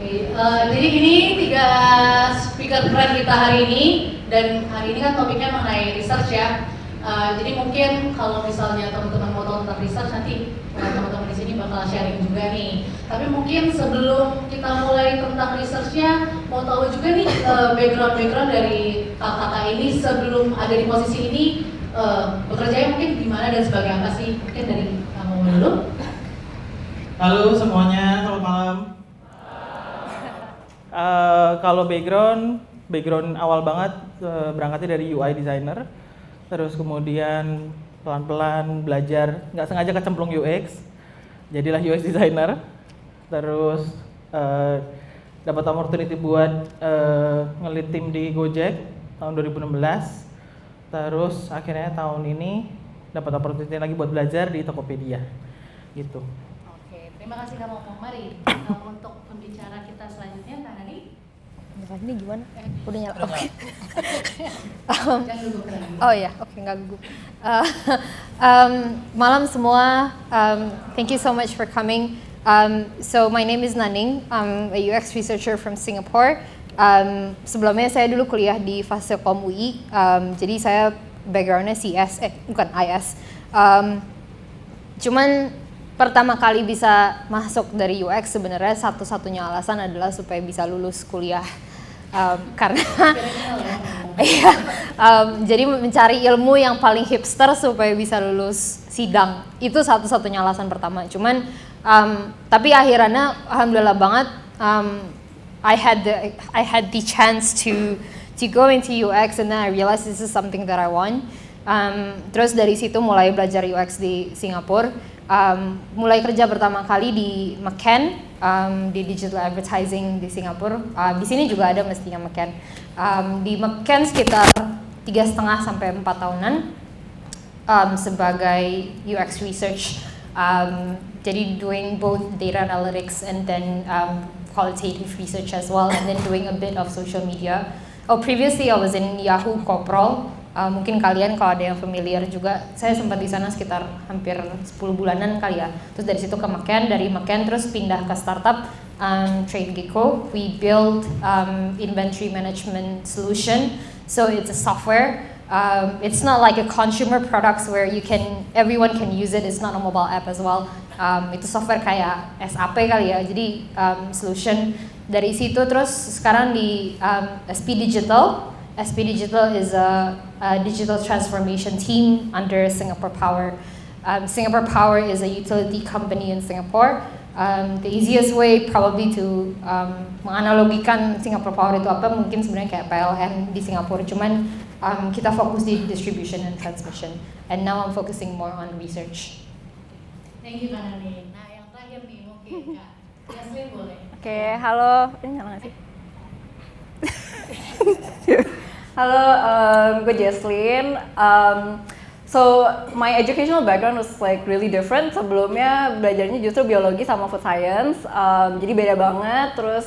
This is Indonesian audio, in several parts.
Jadi ini 3 speaker keren kita hari ini, dan hari ini kan topiknya mengenai research ya. Jadi mungkin kalau misalnya teman-teman mau tahu tentang research, nanti teman-teman di sini bakal sharing juga nih. Tapi mungkin sebelum kita mulai tentang researchnya, mau tahu juga nih background dari kakak-kakak ini sebelum ada di posisi ini, bekerjanya mungkin gimana dan sebagai apa sih? Mungkin dari kamu dulu. Halo semuanya, selamat malam. Kalau background awal banget berangkatnya dari UI designer, terus kemudian pelan-pelan belajar, nggak sengaja kecemplung UX, jadilah UX designer, terus dapat opportunity buat ngelit tim di Gojek tahun 2016, terus akhirnya tahun ini dapat opportunity lagi buat belajar di Tokopedia, gitu. Terima kasih kamu. Mari untuk pembicara kita selanjutnya, Kak Naning. Ini gimana? Udah nyala. Oke. Jangan gugup lagi. Oh ya, oke, nggak gugup. Malam semua. Thank you so much for coming. So my name is Naning. I'm a UX researcher from Singapore. Sebelumnya saya dulu kuliah di Fasilkom UI. Jadi saya backgroundnya CS, bukan IS. Cuman pertama kali bisa masuk dari UX sebenarnya satu-satunya alasan adalah supaya bisa lulus kuliah, karena jadi mencari ilmu yang paling hipster supaya bisa lulus sidang, itu satu-satunya alasan pertama. Cuman tapi akhirnya alhamdulillah banget, I had the chance to go into UX, and then I realized this is something that I want. Terus dari situ mulai belajar UX di Singapura. Mulai kerja pertama kali di McCann, di digital advertising di Singapura. Di sini juga ada mestinya McCann. Di McCann sekitar 3,5 sampai 4 tahunan sebagai UX research. Jadi doing both data analytics and then qualitative research as well, and then doing a bit of social media. Previously I was in Yahoo Corporate. Mungkin kalian kalau ada yang familiar juga, saya sempat di sana sekitar hampir 10 bulanan kali ya. Terus dari situ ke McCann, dari McCann terus pindah ke startup TradeGecko. We build inventory management solution, so it's a software. It's not like a consumer products where everyone can use it. It's not a mobile app as well. Itu software kayak SAP kali ya. Jadi solution dari situ terus sekarang di SP Digital. SP Digital is a digital transformation team under Singapore Power. Singapore Power is a utility company in Singapore. The easiest way probably to menganalogikan Singapore Power itu apa, mungkin sebenarnya kayak PLN di Singapura, cuman kita fokus di distribution and transmission. And now I'm focusing more on research. Thank you, Kak Naning. Nah, yang terakhir nih mungkin Kak Jesslyn boleh. Oke, halo. Ini nyala nggak sih? Halo, gue Jesslyn. So my educational background was like really different. Sebelumnya belajarnya justru biologi sama food science, jadi beda banget. Terus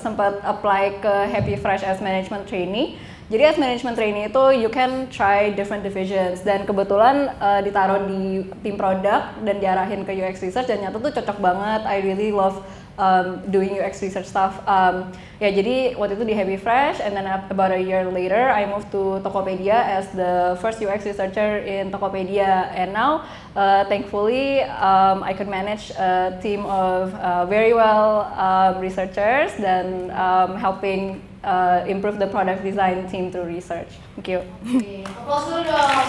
sempat apply ke Happy Fresh as management trainee. Jadi as management trainee itu you can try different divisions, dan kebetulan ditaruh di tim produk dan diarahin ke UX research, dan nyata tuh cocok banget. I really love doing UX research stuff. Ya jadi waktu itu di Happy Fresh, and then about a year later I moved to Tokopedia as the first UX researcher in Tokopedia, and now thankfully I could manage a team of very well researchers dan helping improve the product design team through research. Thank you. Applause dulu dong.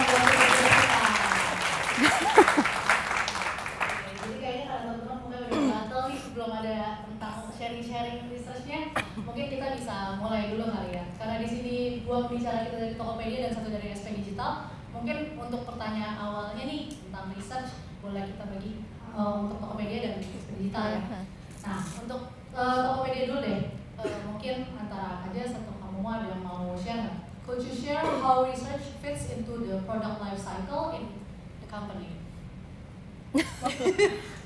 Sharing researchnya, mungkin kita bisa mulai dulu kali ya. Karena di sini 2 pembicara kita dari Tokopedia dan 1 dari SP Digital. Mungkin untuk pertanyaan awalnya nih tentang research, boleh kita bagi untuk Tokopedia dan SP Digital ya. Nah, untuk Tokopedia dulu deh. Mungkin antara aja satu kamu ada yang mau share. Could you share how research fits into the product life cycle in the company?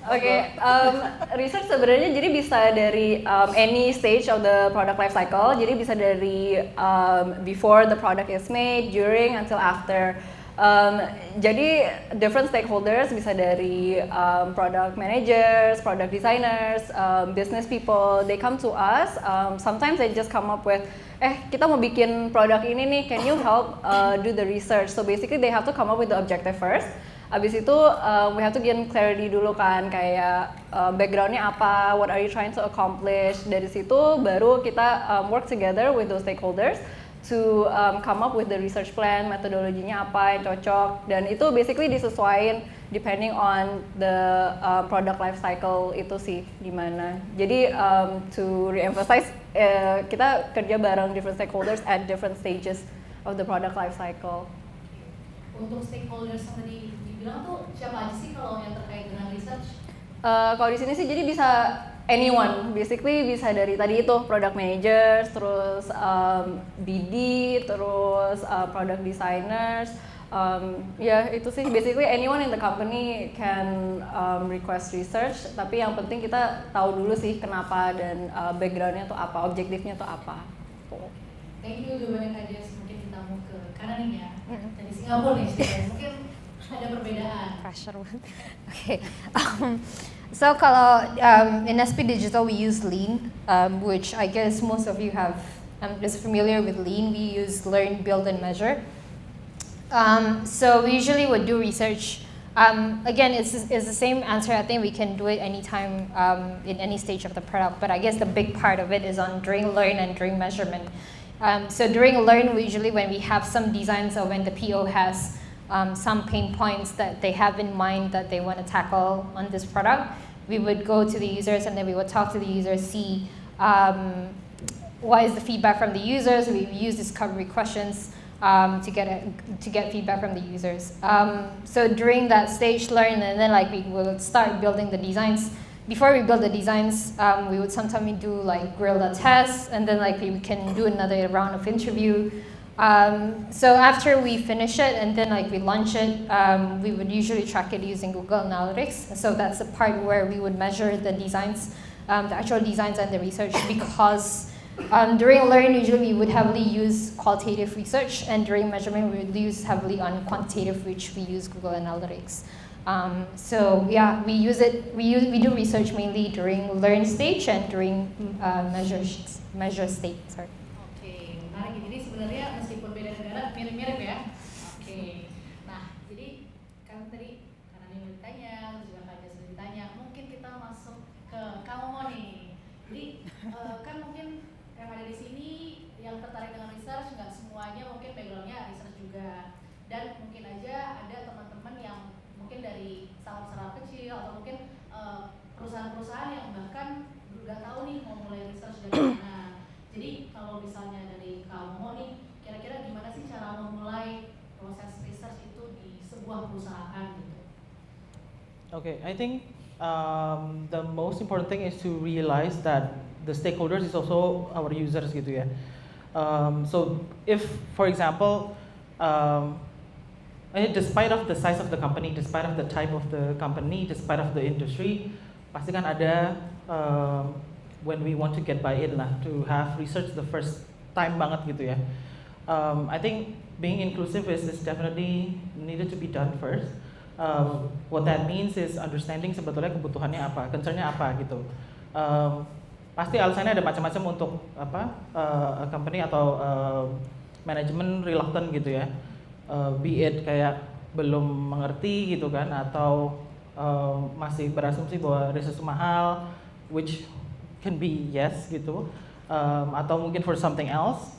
Oke, research sebenarnya jadi bisa dari any stage of the product life cycle. Jadi bisa dari before the product is made, during, until after. Jadi different stakeholders bisa dari product managers, product designers, business people. They come to us. Sometimes they just come up with, kita mau bikin produk ini nih, can you help do the research? So basically they have to come up with the objective first. Abis itu we have to gain clarity dulu kan, kayak backgroundnya apa, what are you trying to accomplish. Dari situ baru kita work together with those stakeholders to come up with the research plan, metodologinya apa yang cocok, dan itu basically disesuaikan depending on the product life cycle itu sih gimana. Jadi to re-emphasize, kita kerja bareng different stakeholders at different stages of the product life cycle. Untuk stakeholders yang tadi dibilang tuh siapa aja sih kalau yang terkait dengan research? Kalau di sini sih jadi bisa anyone, basically bisa dari tadi itu product managers, terus BD, terus product designers, ya itu sih basically anyone in the company can request research. Tapi yang penting kita tahu dulu sih kenapa dan backgroundnya tuh apa, objektifnya tuh apa. Thank you jawabannya Kak Jess. Mungkin kita mau ke Naning ya. Dari Singapura nih, mungkin ada perbedaan. Pressure. Okay. So kalau in SP Digital we use Lean, which I guess most of you have is familiar with Lean. We use learn, build, and measure. So we usually would do research. Again, it's the same answer. I think we can do it anytime in any stage of the product. But I guess the big part of it is on during learn and during measurement. So during learn, we usually when we have some designs or when the PO has some pain points that they have in mind that they want to tackle on this product, we would go to the users and then we would talk to the users, see what is the feedback from the users. We use discovery questions to get feedback from the users. So during that stage, learn, and then like we would start building the designs. Before we build the designs, we would sometimes do like guerrilla tests, and then like we can do another round of interview. So after we finish it and then like we launch it, we would usually track it using Google Analytics. So that's the part where we would measure the designs, the actual designs and the research, because during learn usually we would heavily use qualitative research, and during measurement we would use heavily on quantitative, which we use Google Analytics. So yeah, we do research mainly during learn stage and during measure state. Sorry. Menarik. Jadi sebenarnya meskipun beda negara mirip-mirip ya. Oke. Nah, jadi kan tadi karena ini ditanya, terus juga Kak Jesslyn ditanya, mungkin kita masuk ke kamu nih. Jadi kan mungkin yang ada di sini yang tertarik dengan research nggak semuanya mungkin backgroundnya research juga, dan mungkin aja ada teman-teman yang mungkin dari startup kecil atau mungkin perusahaan-perusahaan yang bahkan nggak tahu nih mau mulai research dari mana. Jadi kalau misalnya dari kamu nih, kira-kira gimana sih cara memulai proses research itu di sebuah perusahaan gitu? Okay, I think the most important thing is to realize that the stakeholders is also our users gitu ya. So if, for example, despite of the size of the company, despite of the type of the company, despite of the industry, pasti kan ada when we want to get buy-in lah, to have research the first time banget gitu ya. I think being inclusive is definitely needed to be done first. What that means is understanding sebetulnya kebutuhannya apa, concernnya apa gitu. Pasti alasannya ada macam-macam untuk a company atau manajemen reluctant gitu ya. Be it kayak belum mengerti gitu kan, atau masih berasumsi bahwa research itu mahal, which can be yes gitu, atau mungkin for something else.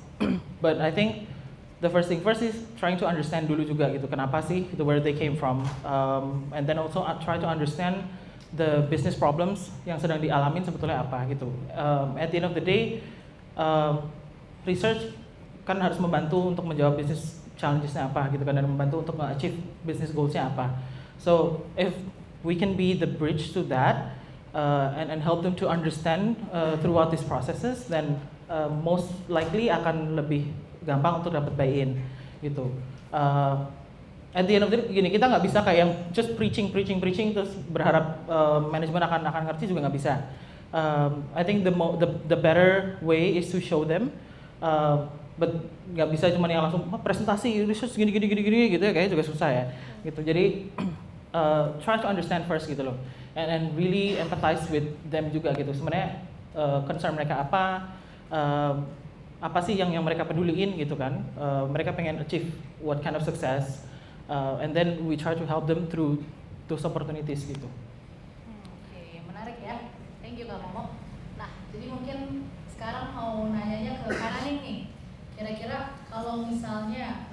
But I think the first thing first is trying to understand dulu juga gitu, kenapa sih itu, where they came from, and then also try to understand the business problems yang sedang dialamin sebetulnya apa gitu. At the end of the day, research kan harus membantu untuk menjawab business challenges-nya apa gitu kan, dan membantu untuk achieve business goals-nya apa. So if we can be the bridge to that, and help them to understand throughout these processes, then most likely akan lebih gampang untuk dapat buy-in gitu. At the end of the day, gini, kita nggak bisa kayak just preaching terus berharap manajemen akan ngerti, juga nggak bisa. I think the better way is to show them but nggak bisa cuma yang langsung presentasi research gini gitu ya, kayaknya juga susah ya gitu. Jadi try to understand first gitu loh, and really empathize with them juga gitu. Sebenarnya concern mereka apa sih yang mereka peduliin gitu kan. Mereka pengen achieve what kind of success, and then we try to help them through those opportunities gitu. Oke, menarik ya. Thank you Kak Momo. Nah, jadi mungkin sekarang mau nanyanya ke Kak Naning nih. Kira-kira kalau misalnya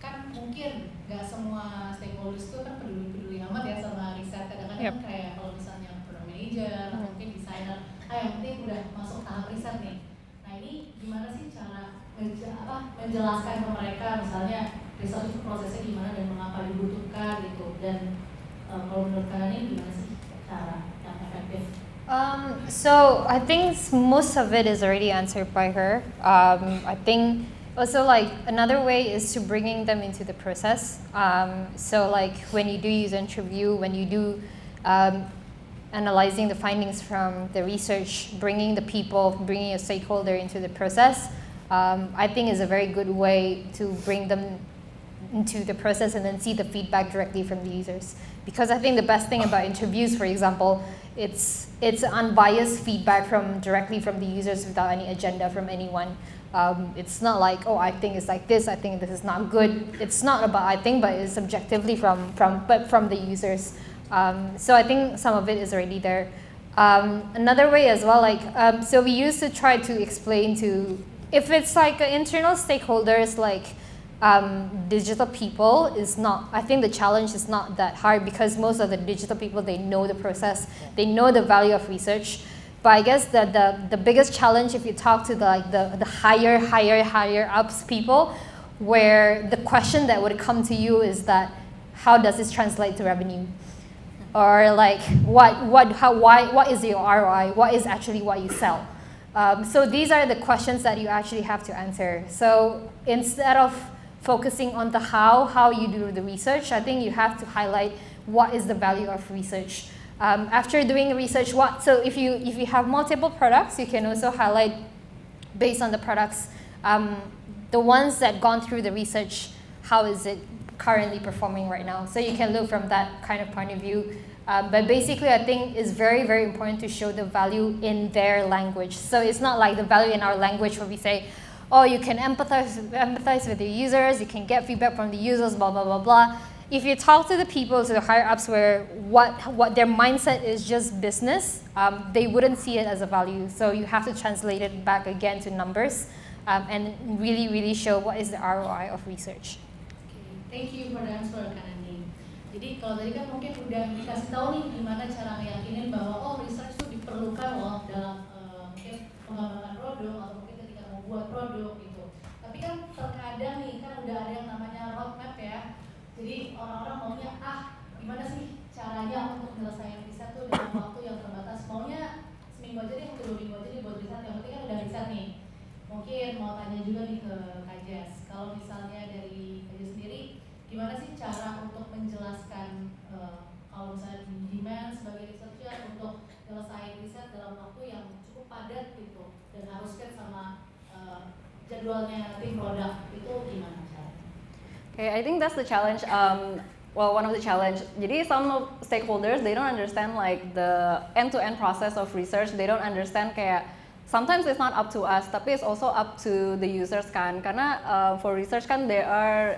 kan mungkin nggak semua stakeholders itu kan peduli amat ya sama riset. Kadang-kadang kayak kalau misalnya product manager atau mungkin designer, yang penting udah masuk tahap riset nih. Nah ini gimana sih cara menjelaskan ke mereka misalnya riset itu prosesnya gimana dan mengapa dibutuhkan gitu, dan kalau menurut kalian gimana sih cara yang efektif? So I think most of it is already answered by her. I think also like another way is to bringing them into the process. So like when you do user interview, when you do analyzing the findings from the research, bringing the people, bringing a stakeholder into the process, I think is a very good way to bring them into the process and then see the feedback directly from the users. Because I think the best thing about interviews, for example, it's unbiased feedback directly from the users without any agenda from anyone. It's not like, oh, I think it's like this, I think this is not good. It's not about I think, but it's subjectively from the users. So I think some of it is already there. Another way as well, like so we used to try to explain to, if it's like internal stakeholders, like digital people, is not, I think the challenge is not that hard because most of the digital people, they know the process, they know the value of research. But I guess the biggest challenge, if you talk to the higher ups people, where the question that would come to you is that, how does this translate to revenue? Or like what is your ROI? What is actually what you sell? So these are the questions that you actually have to answer. So instead of focusing on the how you do the research, I think you have to highlight what is the value of research. After doing research, so if you have multiple products, you can also highlight based on the products, the ones that gone through the research, how is it currently performing right now? So you can look from that kind of point of view. But basically, I think it's very, very important to show the value in their language. So it's not like the value in our language where we say, oh, you can empathize with the users, you can get feedback from the users, blah, blah, blah, blah. If you talk to the people, to the higher ups, where what their mindset is just business, they wouldn't see it as a value. So you have to translate it back again to numbers and really, really show what is the ROI of research. Okay. Thank you for the answer, Kak Naning. Jadi kalau tadi kan mungkin udah dikasih tahu nih gimana cara ngeyakinin bahwa oh research itu diperlukan loh dalam mungkin pengembangan produk atau mungkin ketika mau buat produk gitu. Tapi kan terkadang nih kan udah ada yang namanya roadmap ya. Jadi orang-orang maunya gimana sih caranya untuk menyelesaikan riset tuh dalam waktu yang terbatas. Maunya seminggu aja deh, atau 2 minggu aja deh buat riset. Yang penting kan udah riset nih. Mungkin mau tanya juga nih ke Kak Jess. Kalau misalnya dari Kak Jess sendiri, gimana sih cara untuk menjelaskan kalau misalnya demand sebagai researcher untuk menyelesaikan riset dalam waktu yang cukup padat gitu dan harus fit sama jadwalnya tim produk, itu gimana caranya? Okay, I think that's the challenge. Well, one of the challenge. Jadi some stakeholders, they don't understand like the end-to-end process of research. They don't understand kayak sometimes it's not up to us, tapi it's also up to the users kan. Karena for research kan there are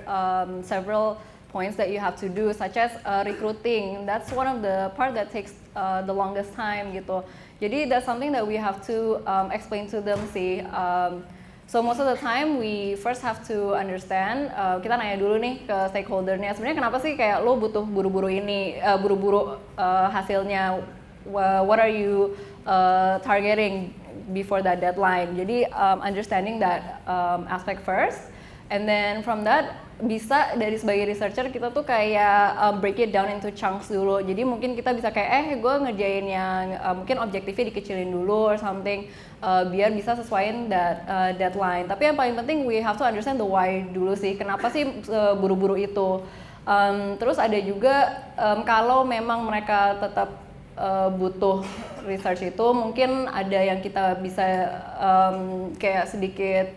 several points that you have to do, such as recruiting. That's one of the part that takes the longest time gitu. Jadi that's something that we have to explain to them sih. So most of the time we first have to understand, kita nanya dulu nih ke stakeholdernya, sebenarnya kenapa sih kayak lo butuh buru-buru ini, buru-buru hasilnya, what are you targeting before that deadline. Jadi understanding that aspect first, and then from that bisa dari sebagai researcher kita tuh kayak break it down into chunks dulu. Jadi mungkin kita bisa kayak gue ngerjain yang mungkin objektifnya dikecilin dulu or something, biar bisa sesuaiin that deadline. Tapi yang paling penting we have to understand the why dulu sih. Kenapa sih buru-buru itu? Terus ada juga kalau memang mereka tetap butuh research itu, mungkin ada yang kita bisa kayak sedikit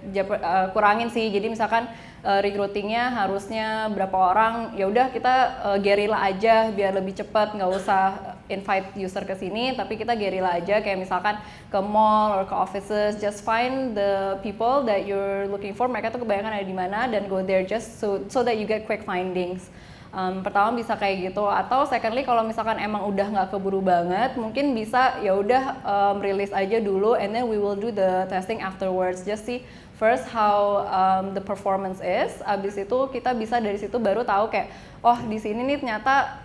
kurangin sih. Jadi misalkan recruitingnya harusnya berapa orang, ya udah kita gerila aja biar lebih cepat, nggak usah invite user ke sini, tapi kita gerila aja kayak misalkan ke mall or ke offices, just find the people that you're looking for, mereka tuh kebanyakan ada di mana, dan go there just so that you get quick findings. Pertama bisa kayak gitu, atau secondly kalau misalkan emang udah nggak keburu banget, mungkin bisa ya udah rilis aja dulu, and then we will do the testing afterwards, just see first how the performance is. Abis itu kita bisa dari situ baru tahu kayak oh di sini nih ternyata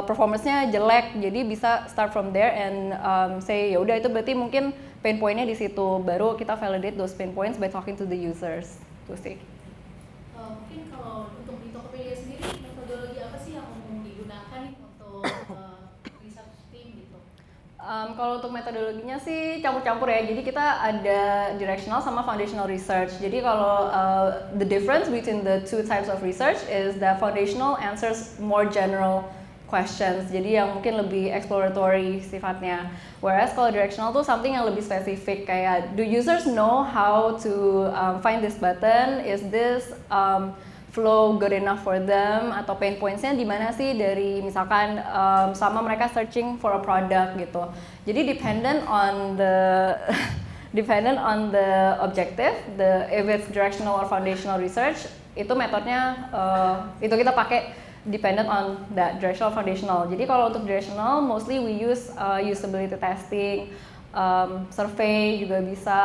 performance-nya jelek, jadi bisa start from there and say ya udah itu berarti mungkin pain point-nya di situ, baru kita validate those pain points by talking to the users to see. Mungkin kalau untuk di Tokopedia sendiri metodologi apa sih yang umum digunakan untuk research team gitu? Kalau untuk metodologinya sih campur-campur ya, jadi kita ada directional sama foundational research. Jadi kalau the difference between the two types of research is that foundational answers more general questions, jadi yang mungkin lebih exploratory sifatnya. Whereas kalau directional tuh something yang lebih spesifik, kayak do users know how to find this button, is this flow good enough for them, atau pain points-nya di mana sih dari misalkan sama mereka searching for a product gitu. Jadi dependent on the objective, if it's directional or foundational research, itu metodenya itu kita pakai dependent on that directional foundational. Jadi kalau untuk directional mostly we use usability testing, survey juga bisa,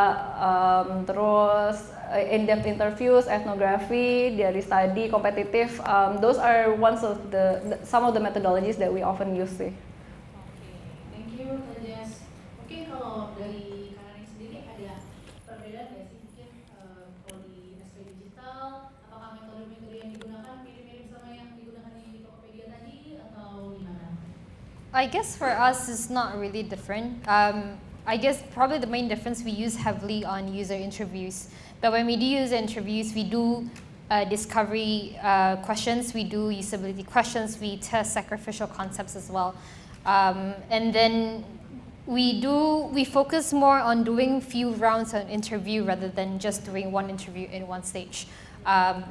terus in-depth interviews, ethnography, diary study, competitive. Those are some of the methodologies that we often use sih. Thank you, Kak Jess. Mungkin kalau dari Kak Naning sendiri ada perbedaan nggak sih mungkin kalau di SP Digital, apakah metode-metode yang digunakan mirip-mirip sama yang digunakan di Tokopedia tadi atau gimana? I guess for us it's not really different. I guess probably the main difference, we use heavily on user interviews. But when we do user interviews, we do discovery questions, we do usability questions, we test sacrificial concepts as well. And then we focus more on doing few rounds of interview rather than just doing one interview in one stage.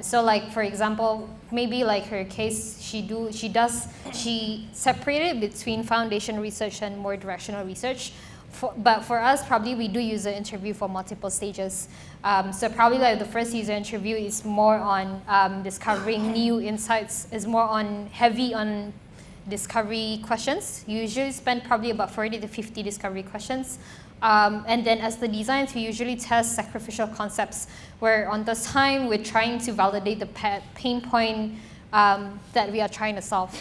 So like for example, maybe like her case, she separated between foundation research and more directional research. But for us, probably we do user interview for multiple stages. So probably like the first user interview is more on discovering new insights, is more on heavy on discovery questions. You usually spend probably about 40 to 50 discovery questions. And then as the designs, we usually test sacrificial concepts, where on this time we're trying to validate the pain point that we are trying to solve.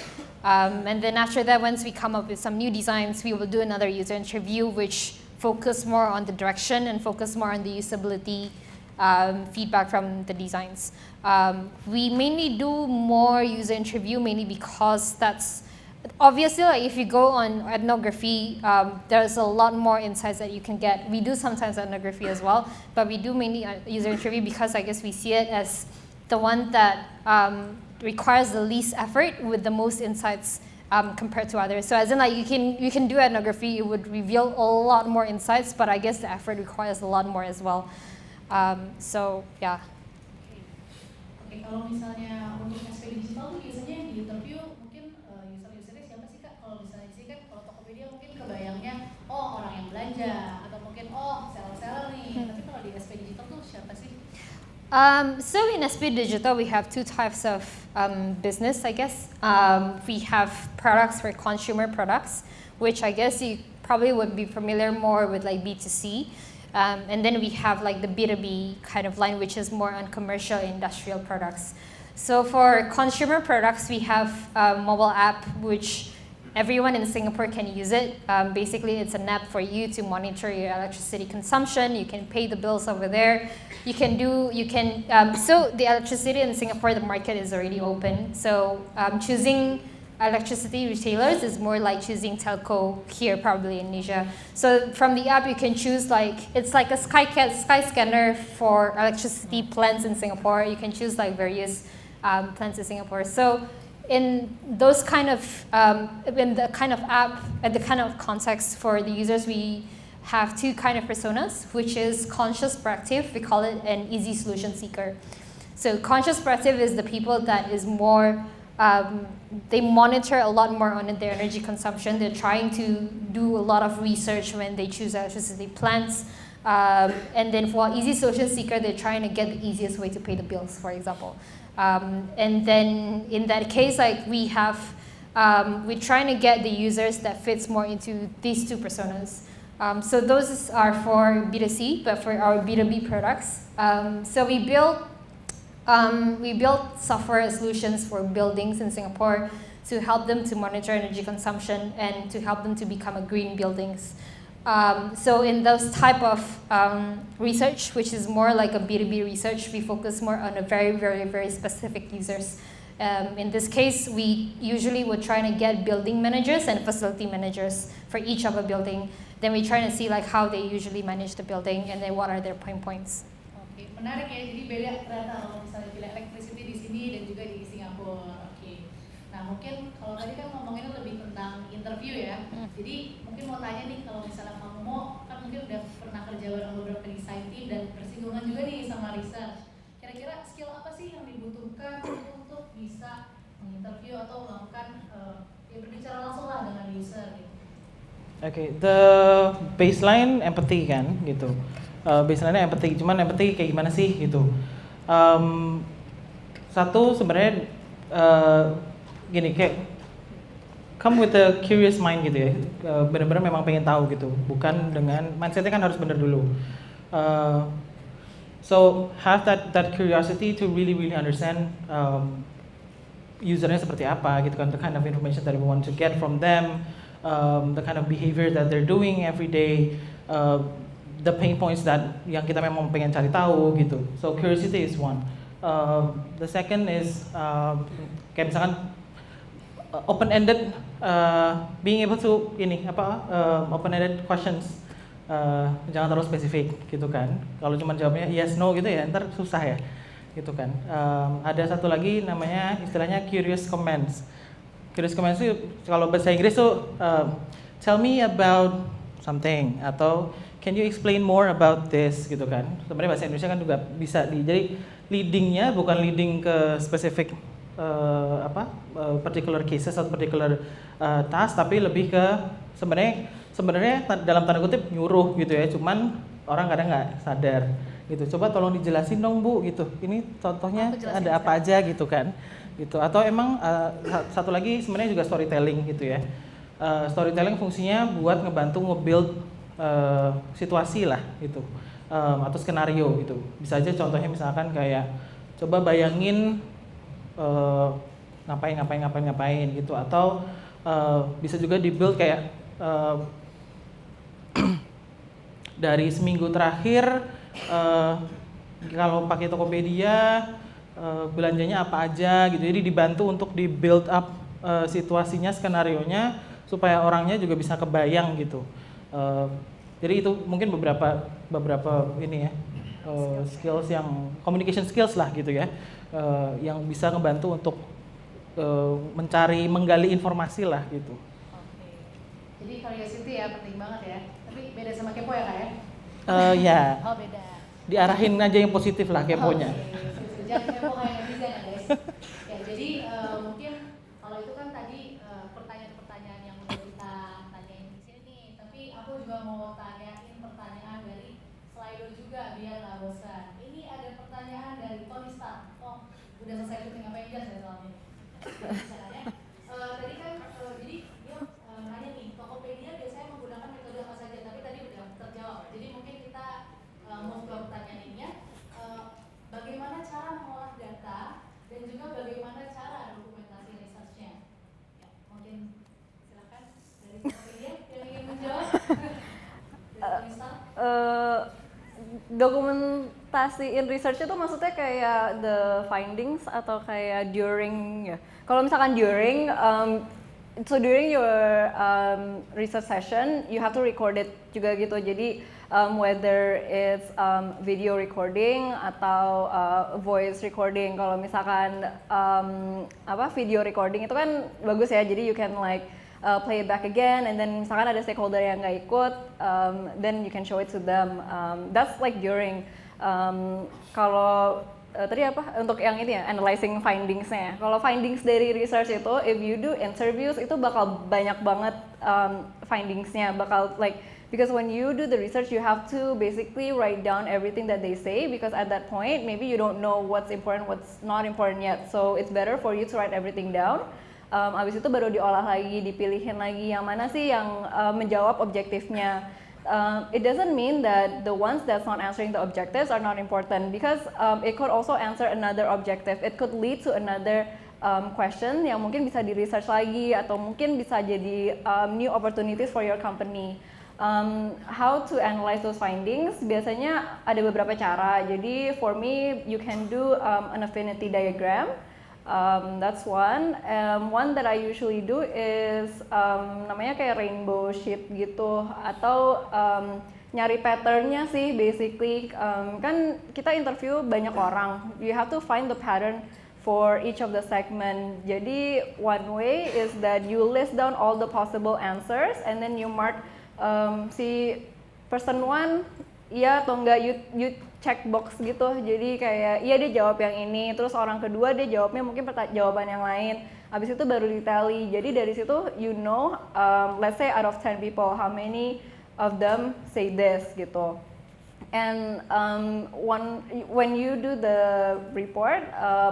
And then after that, once we come up with some new designs, we will do another user interview, which focus more on the direction and focus more on the usability feedback from the designs. We mainly do more user interview mainly because that's obviously, like if you go on ethnography, there's a lot more insights that you can get. We do sometimes ethnography as well, but we do mainly user interview because I guess we see it as the one that requires the least effort with the most insights compared to others. So as in like you can do ethnography, it would reveal a lot more insights, but I guess the effort requires a lot more as well. So yeah. Oke, kalau misalnya untuk SP Digital tuh biasanya yang di interview mungkin user-usernya siapa sih Kak? Kalau misalnya sih kan kalau Tokopedia mungkin kebayangnya oh orang yang belanja atau mungkin oh seller-seller nih. Tapi kalau di SP Digital tuh siapa sih? So in SP Digital, we have two types of business, I guess. We have products for consumer products, which I guess you probably would be familiar more with like B2C. And then we have like the B2b kind of line, which is more on commercial industrial products. So for consumer products, we have a mobile app, which everyone in Singapore can use it. Basically, it's an app for you to monitor your electricity consumption. You can pay the bills over there. So the electricity in Singapore, the market is already open. So choosing electricity retailers is more like choosing telco here, probably in Asia. So from the app, you can choose it's like a sky scanner for electricity plans in Singapore. You can choose like various plans in Singapore. So in those kind of in the kind of app and the kind of context for the users, we have two kind of personas, which is conscious proactive, we call it, and easy solution seeker. So conscious proactive is the people that is more, they monitor a lot more on their energy consumption. They're trying to do a lot of research when they choose electricity plants. And then for easy solution seeker, they're trying to get the easiest way to pay the bills, for example. And then in that case, like we have, we're trying to get the users that fits more into these two personas. So those are for B2C, but for our B2B products. So we built software solutions for buildings in Singapore to help them to monitor energy consumption and to help them to become a green buildings. So in those type of research, which is more like a B2B research, we focus more on a very, very, very specific users. In this case, we usually would try to get building managers and facility managers for each of a building. Then we try to see like how they usually manage the building and then what are their pain points. Oke, menarik ya. Jadi beda ternyata kalau misalnya pilih electricity di sini dan juga di Singapura. Oke. Nah mungkin kalau tadi kan ngomongin lebih tentang interview ya. Jadi mungkin mau tanya nih kalau misalnya kamu mau, kan mungkin udah pernah kerja bareng beberapa design team dan bersinggungan juga nih sama research. Kira-kira skill apa sih yang dibutuhkan untuk bisa menginterview atau melakukan ya berbicara langsung lah dengan user gitu? Okay, the baseline empathy kan gitu. Baseline-nya empathy, cuman empathy kayak gimana sih gitu. Satu sebenarnya gini kayak come with a curious mind gitu ya. Benar-benar memang pengen tahu gitu, bukan dengan mindsetnya kan harus bener dulu. So have that curiosity to really understand usernya seperti apa gitu kan, the kind of information that we want to get from them. The kind of behavior that they're doing every day, the pain points that yang kita memang pengen cari tahu gitu. So curiosity is one. The second is kayak misalkan open-ended, being able to open-ended questions. Jangan terlalu spesifik gitu kan. Kalau cuma jawabnya yes no gitu ya, ntar susah ya gitu kan. Ada satu lagi namanya istilahnya curious comments. Curious comments itu kalau bahasa Inggris tuh tell me about something atau can you explain more about this gitu kan. Sebenarnya bahasa Indonesia kan juga bisa jadi leadingnya bukan leading ke spesifik particular cases atau particular task, tapi lebih ke sebenarnya dalam tanda kutip nyuruh gitu ya, cuman orang kadang nggak sadar gitu. Coba tolong dijelasin dong Bu gitu. Ini contohnya ada apa aja gitu kan. Gitu. Atau emang satu lagi sebenarnya juga storytelling gitu ya. Storytelling fungsinya buat ngebantu nge-build situasi lah gitu, atau skenario gitu. Bisa aja contohnya misalkan kayak coba bayangin ngapain gitu, atau bisa juga di-build kayak dari seminggu terakhir kalau pakai Tokopedia belanjanya apa aja gitu. Jadi dibantu untuk di build up situasinya, skenarionya supaya orangnya juga bisa kebayang gitu. Jadi itu mungkin beberapa ini ya skills yang communication skills lah gitu ya, yang bisa ngebantu untuk menggali informasi lah gitu. Oke. Jadi curiosity ya penting banget ya. Tapi beda sama kepo ya Kak ya? Ya. Oh beda. Diarahin aja yang positif lah keponya. Jangan kepo kayak netizen ya guys. Ya jadi mungkin kalau itu kan tadi pertanyaan-pertanyaan yang udah kita tanyain di sini nih. Tapi aku juga mau tanyain pertanyaan dari Slido juga biar nggak bosan. Ini ada pertanyaan dari Tony Stark. Oh udah selesai syuting apa yang jelas ya soalnya. Misalnya tadi kan jadi dia nanya nih Tokopedia biasanya menggunakan metode apa saja, tapi tadi udah terjawab. Jadi mungkin kita mau ke pertanyaan ini ya. Bagaimana cara mengolah data dan juga bagaimana cara dokumentasi research-nya? Ya, mungkin silakan dari Tokopedia yang ingin menjawab. Dokumentasiin research itu maksudnya kayak the findings atau kayak during ya. Kalau misalkan during so during your research session, you have to record it juga gitu. Jadi whether it's video recording atau voice recording. Kalau misalkan video recording itu kan bagus ya. Jadi you can like play it back again, and then misalkan ada stakeholder yang nggak ikut, then you can show it to them. That's like during. Kalau tadi apa untuk yang ini ya, analyzing findings-nya. Kalau findings dari research itu, if you do interviews itu bakal banyak banget findings-nya, bakal like, because when you do the research you have to basically write down everything that they say, because at that point maybe you don't know what's important, what's not important yet, so it's better for you to write everything down. Abis itu baru diolah lagi, dipilihin lagi yang mana sih yang menjawab objektifnya. It doesn't mean that the ones that's not answering the objectives are not important, because it could also answer another objective. It could lead to another question yang mungkin bisa di-research lagi, atau mungkin bisa jadi new opportunities for your company. How to analyze those findings? Biasanya ada beberapa cara. Jadi for me, you can do an affinity diagram. That's one. One that I usually do is namanya kayak rainbow sheet gitu, atau nyari patternnya sih basically. Kan kita interview banyak orang, you have to find the pattern for each of the segment. Jadi one way is that you list down all the possible answers, and then you mark si person one iya atau enggak, you check box gitu. Jadi kayak iya dia jawab yang ini, terus orang kedua dia jawabnya mungkin jawaban yang lain. Habis itu baru ditally. Jadi dari situ you know, let's say out of 10 people how many of them say this gitu. And when you do the report,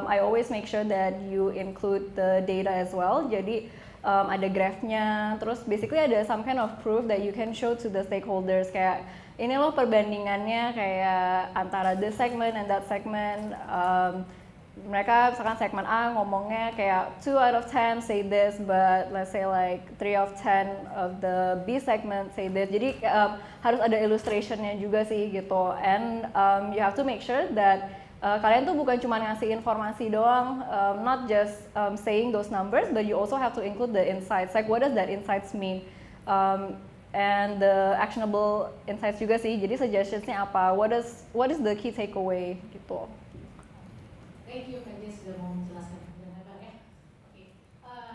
I always make sure that you include the data as well. Jadi ada graphnya, terus basically ada some kind of proof that you can show to the stakeholders, kayak ini loh perbandingannya kayak antara this segment and that segment. Mereka misalkan segmen A ngomongnya kayak 2 out of 10 say this, but let's say like 3 of 10 of the B segment say this. Jadi harus ada illustrationnya juga sih gitu. And you have to make sure that kalian tuh bukan cuma ngasih informasi doang, not just saying those numbers, but you also have to include the insights. Like what does that insights mean? And the actionable insights juga sih. Jadi suggestions-nya apa? What is the key takeaway gitu. Thank you Kak Jess sudah mau menjelaskan dengan hebat ya. Oke.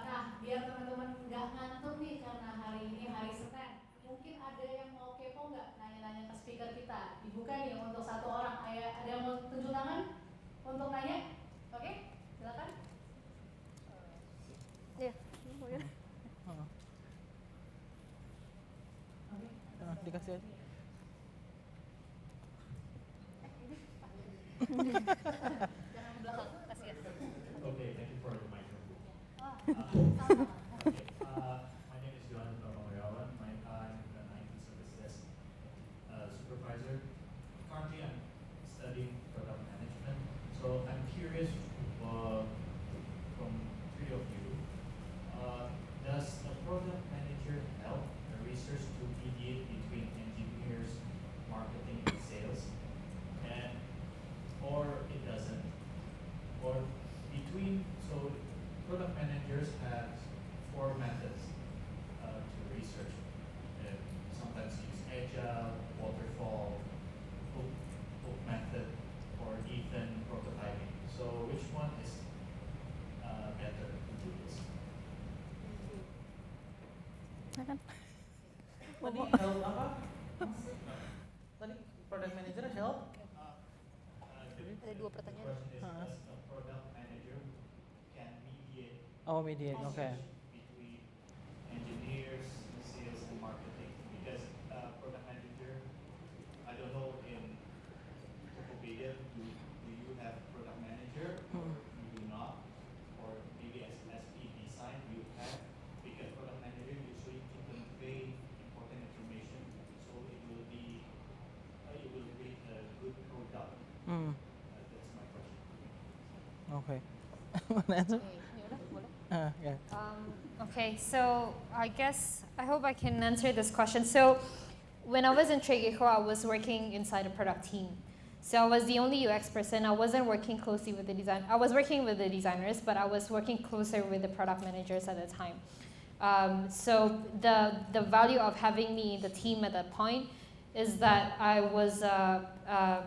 Nah, biar teman-teman nggak ngantuk nih karena hari ini hari Senin, mungkin ada yang mau kepo nggak nanya-nanya ke speaker kita? Dibuka nih untuk satu orang. Ada yang mau tunjuk tangan untuk nanya? Oke, silakan. Iya. Dikasih aja. Jangan belakang, kasih ya. Okay, thank you for the microphone. My name is Johan Bambang. I'm the IT services supervisor. Currently, I'm studying product management. So I'm curious from three of you. Does a product manager help the research to mediate between engineers, marketing, and sales? Or it doesn't? Or between, so product managers have 4 methods to research. Sometimes use agile, waterfall, hook method, or even prototyping. So which one is better to do this? Tadi help apa? Tadi product manager help? Ada 2 pertanyaan. The question is, does a product manager can mediate Oh, mediate, okay. between engineers, sales, and marketing? Because product manager, I don't know in Tokopedia, do you have product manager or you do not? Or maybe as B2b Design you have, because product manager usually to convey important information, so it will create a good product. That's my question. Okay. Wanna answer? Yeah. Okay, so I hope I can answer this question. So when I was in Tregeco, I was working inside a product team. So I was the only UX person. I wasn't working closely with the design. I was working with the designers, but I was working closer with the product managers at the time. So the value of having me in the team at that point is that I was a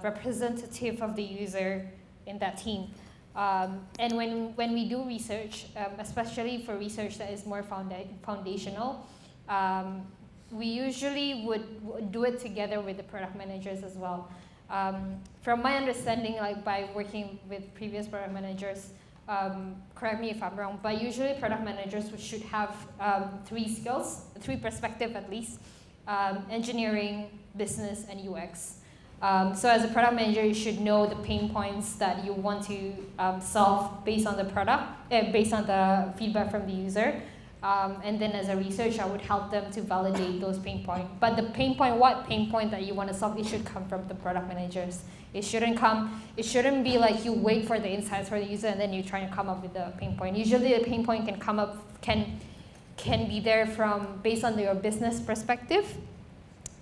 representative of the user in that team. And when we do research, especially for research that is more foundational, we usually would do it together with the product managers as well. From my understanding, like by working with previous product managers, correct me if I'm wrong, but usually product managers should have 3 skills, 3 perspectives at least, engineering, business, and UX. So as a product manager, you should know the pain points that you want to solve based on the product, based on the feedback from the user. And then as a researcher, I would help them to validate those pain points. But the pain point, what pain point that you want to solve, it should come from the product managers. It shouldn't be like you wait for the insights for the user and then you try to come up with the pain point. Usually the pain point can be there from based on your business perspective.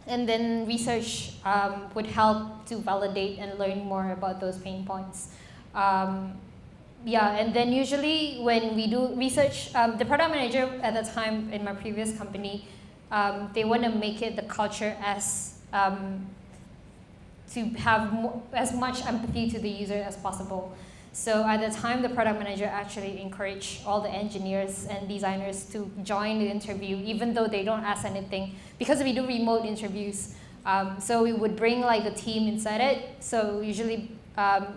And then research would help to validate and learn more about those pain points. Yeah, and then usually when we do research, the product manager at the time in my previous company, they want to make it the culture as to have as much empathy to the user as possible. So at the time, the product manager actually encouraged all the engineers and designers to join the interview, even though they don't ask anything, because we do remote interviews. So we would bring like the team inside it. So usually,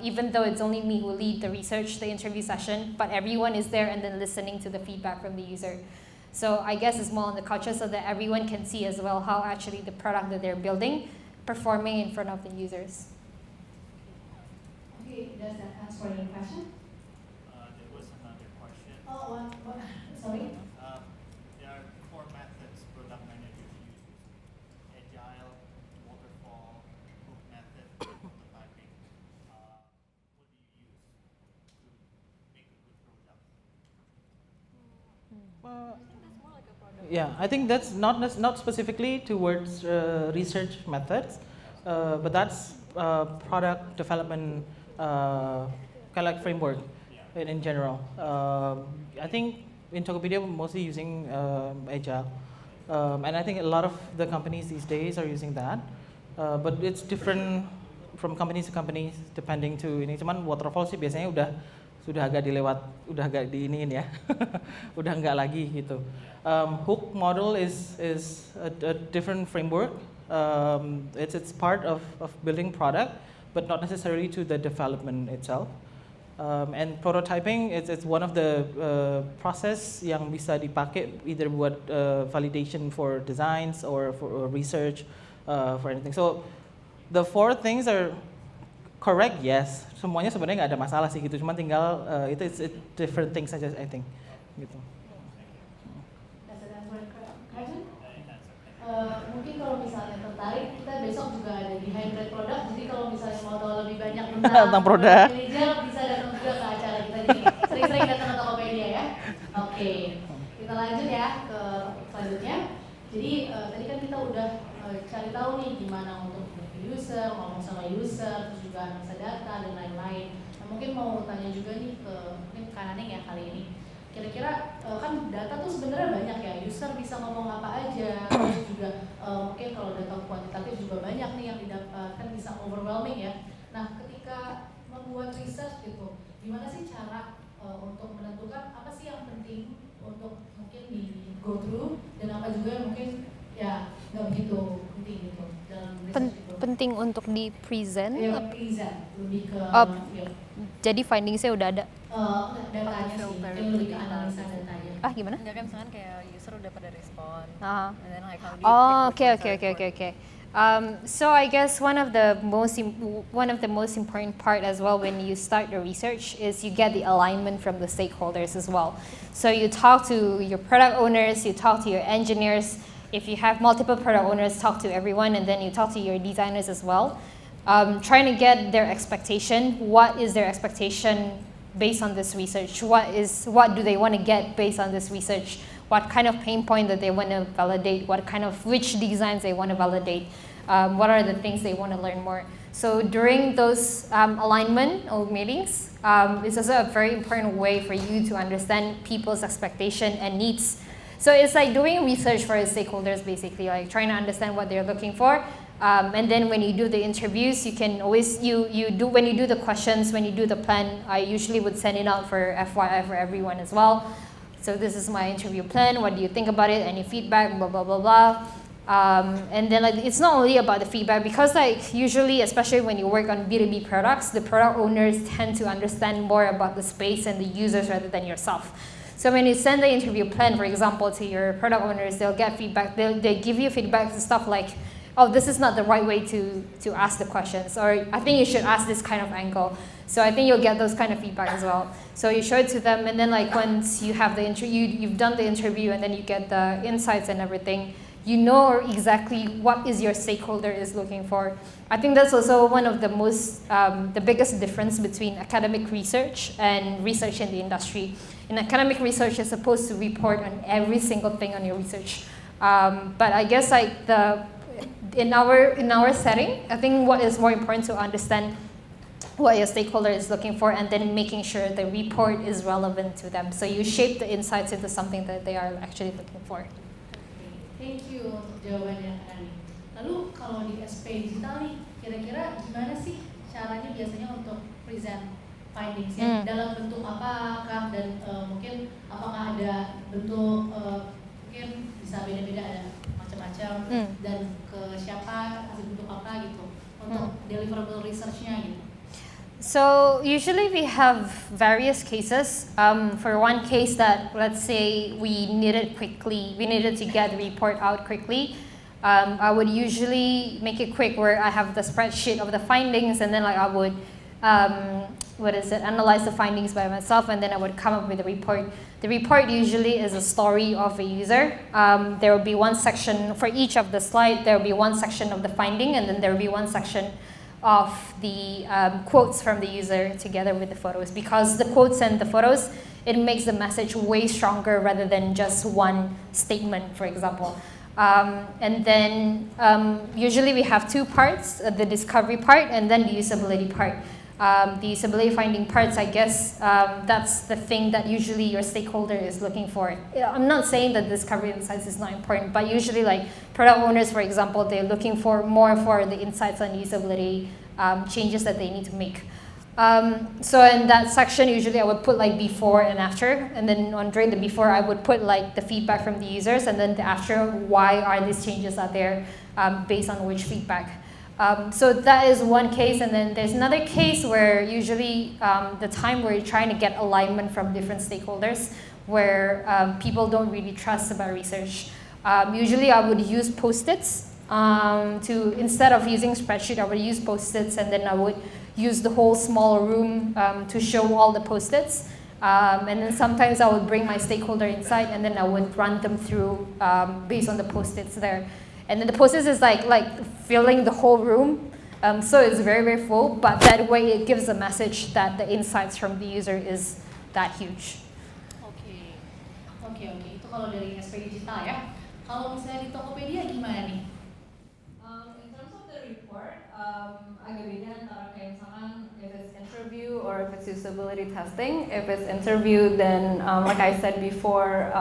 even though it's only me who lead the research, the interview session, but everyone is there and then listening to the feedback from the user. So I guess it's more on the culture so that everyone can see as well how actually the product that they're building performing in front of the users. Okay, does that answer your question? There was another question. Oh, what? Sorry? There are 4 methods product managers use: agile, waterfall, hook method, and prototyping. What do you use to make a good product? Yeah, I think that's not specifically towards research methods, but that's product development kind of like framework in general. I think in Tokopedia we're mostly using Agile, and I think a lot of the companies these days are using that, but it's different from companies to companies depending to ini. Cuman waterfall sih biasanya sudah agak diiniin ya, udah nggak lagi gitu. Hook model is a different framework. It's part of building product, but not necessarily to the development itself. And prototyping it's one of the process yang bisa dipakai either buat validation for designs or for research, for anything. So the 4 things are correct, yes. Semuanya sebenarnya nggak ada masalah sih gitu. Cuma tinggal it's different things saja, I think. Gitu. Mungkin kalau misalnya tertarik, kita besok juga ada di hybrid product. Jadi kalau misalnya mau tahu lebih banyak tentang produk, manager bisa datang juga ke acara kita. Jadi sering-sering datang ke Tokopedia ya. Oke, kita lanjut ya ke selanjutnya. Jadi tadi kan kita udah cari tahu nih gimana untuk user, ngomong sama user, terus juga analisa data dan lain-lain. Nah, mungkin mau tanya juga nih ke Kak Naning ya kali ini. Kira-kira kan data tuh sebenarnya banyak ya, user bisa ngomong apa aja, terus juga mungkin kalau data kuantitatif juga banyak nih yang didapatkan, bisa overwhelming ya. Nah, ketika membuat research gitu, gimana sih cara untuk menentukan apa sih yang penting untuk mungkin di go through dan apa juga yang mungkin ya nggak begitu penting gitu dalam research itu. Penting untuk di present? Ya, present lebih ke ya. Jadi findings-nya udah ada? Datanya sih, yang lebih ke analisa datanya. Gimana? Enggak kan misalkan kayak user udah pada respon. And then like how do you Okay. So I guess one of the most important part as well when you start the research is you get the alignment from the stakeholders as well. So you talk to your product owners, you talk to your engineers. If you have multiple product owners, talk to everyone, and then you talk to your designers as well. Trying to get their expectation. What is their expectation based on this research? What do they want to get based on this research? What kind of pain point that they want to validate? Which designs they want to validate? What are the things they want to learn more? So during those alignment or meetings, it's also a very important way for you to understand people's expectation and needs. So it's like doing research for stakeholders, basically, like trying to understand what they're looking for. And then when you do the interviews, you can always, when you do the questions, when you do the plan, I usually would send it out for FYI for everyone as well. So this is my interview plan, what do you think about it, any feedback, blah, blah, blah, blah. And then like, it's not only about the feedback, because like usually, especially when you work on B2B products, the product owners tend to understand more about the space and the users rather than yourself. So when you send the interview plan, for example, to your product owners, they'll get feedback, they give you feedback and stuff like, oh, this is not the right way to ask the questions, or I think you should ask this kind of angle. So I think you'll get those kind of feedback as well. So you show it to them, and then like once you have the you've done the interview, and then you get the insights and everything, you know exactly what is your stakeholder is looking for. I think that's also one of the most, the biggest difference between academic research and research in the industry. In academic research, you're supposed to report on every single thing on your research. But I guess like in our setting, I think what is more important to understand what your stakeholder is looking for, and then making sure the report is relevant to them. So you shape the insights into something that they are actually looking for. Thank you untuk jawabannya, Naning. Lalu kalau di SP Digital nih, kira-kira gimana sih caranya biasanya untuk present findings ya? Dalam bentuk apakah, dan mungkin apakah ada bentuk, mungkin bisa beda-beda, ada macam-macam, dan ke siapa, kasih bentuk apa gitu untuk deliverable research-nya gitu. So usually we have various cases. For one case that, let's say we needed to get the report out quickly, I would usually make it quick where I have the spreadsheet of the findings, and then like I would, analyze the findings by myself, and then I would come up with a report. The report usually is a story of a user. There will be one section for each of the slide, there will be one section of the finding, and then there will be one section of the quotes from the user together with the photos, because the quotes and the photos, it makes the message way stronger rather than just one statement, for example. And then usually we have two parts, the discovery part and then the usability part. The usability finding parts, I guess, that's the thing that usually your stakeholder is looking for. I'm not saying that discovery insights is not important, but usually like product owners, for example, they're looking for more for the insights on usability changes that they need to make. So in that section, usually I would put like before and after, and then during the before, I would put like the feedback from the users, and then the after, why are these changes out there based on which feedback. So that is one case, and then there's another case where usually the time where you're trying to get alignment from different stakeholders, where people don't really trust about research. Usually I would use post-its instead of using spreadsheet, I would use post-its, and then I would use the whole small room to show all the post-its. And then sometimes I would bring my stakeholder inside, and then I would run them through based on the post-its there. And then the post-its is like filling the whole room, so it's very, very full, but that way it gives a message that the insights from the user is that huge. Oke, itu kalau dari SP Digital ya. Kalau misalnya di Tokopedia gimana nih? In terms of the report, agak beda antara kayak misalkan if it's interview or if it's usability testing. If it's interview, then like I said before,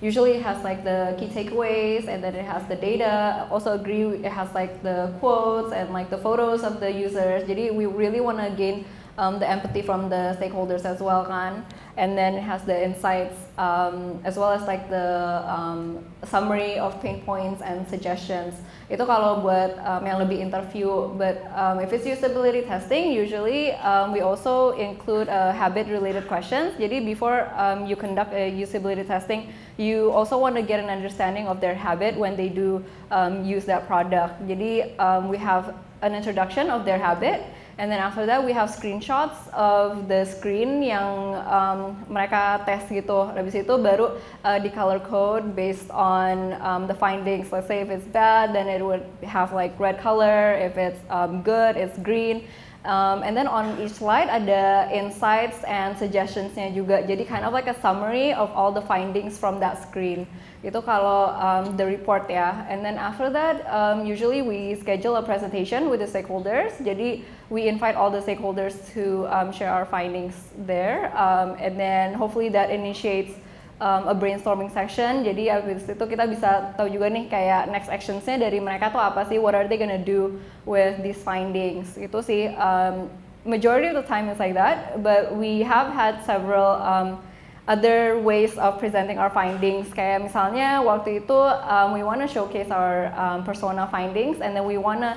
usually it has like the key takeaways, and then it has the data. Also agree, it has like the quotes and like the photos of the users. Jadi we really want to gain the empathy from the stakeholders as well kan. And then it has the insights as well as like the summary of pain points and suggestions. Itu kalau buat yang lebih interview. But if it's usability testing, usually we also include habit-related questions. Jadi before you conduct a usability testing, you also want to get an understanding of their habit when they do use that product. Jadi we have an introduction of their habit. And then after that, we have screenshots of the screen yang mereka tes gitu. Habis itu baru di color code based on the findings. Let's say if it's bad, then it would have like red color. If it's good, it's green. And then on each slide ada insights and suggestionsnya juga. Jadi kind of like a summary of all the findings from that screen. Itu kalau the report ya. And then after that, usually we schedule a presentation with the stakeholders. Jadi we invite all the stakeholders to share our findings there. And then hopefully that initiates a brainstorming session. Jadi habis itu kita bisa tahu juga nih kayak next actionsnya dari mereka tuh apa sih, what are they gonna do with these findings. Itu sih majority of the time is like that, but we have had several other ways of presenting our findings. Kayak misalnya waktu itu we wanna showcase our persona findings and then we wanna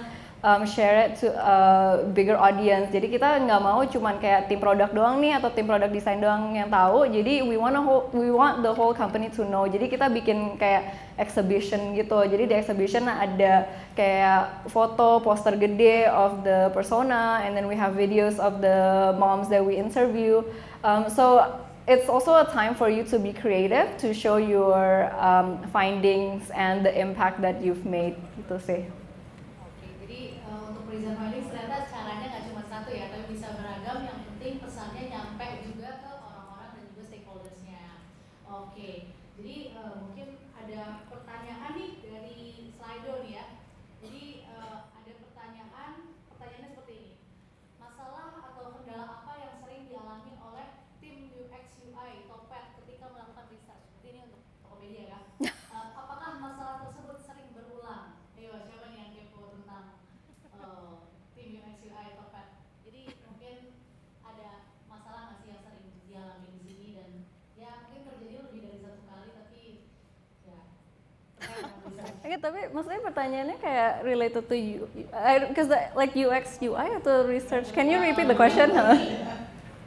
share it to a bigger audience. Jadi kita nggak mau cuman kayak tim produk doang nih atau tim produk desain doang yang tahu. Jadi we want the whole company to know. Jadi kita bikin kayak exhibition gitu. Jadi di exhibition ada kayak foto, poster gede of the persona, and then we have videos of the moms that we interview. So it's also a time for you to be creative, to show your findings and the impact that you've made. Gitu sih. Present findings ternyata caranya nggak cuma satu ya, tapi bisa beragam. Yang penting pesannya nyampe juga ke orang-orang dan juga stakeholdersnya. Oke, jadi mungkin ada pertanyaan nih dari Slido nih ya. Jadi ada pertanyaannya seperti ini. Masalah atau kendala apa yang sering dialami oleh tim UX UI Topet ketika melakukan research? Ini untuk Tokopedia ya. Apakah masalah tersebut sering berulang? Ayo, siapa nih yang kepo tentang tim UX UI Topet? Jadi mungkin ada masalah nggak sih yang sering dialami di sini, dan ya mungkin terjadi lebih dari satu kali, tapi ya Okay, tapi maksudnya pertanyaannya kayak related to you, because like UX UI atau research. Can you repeat the question?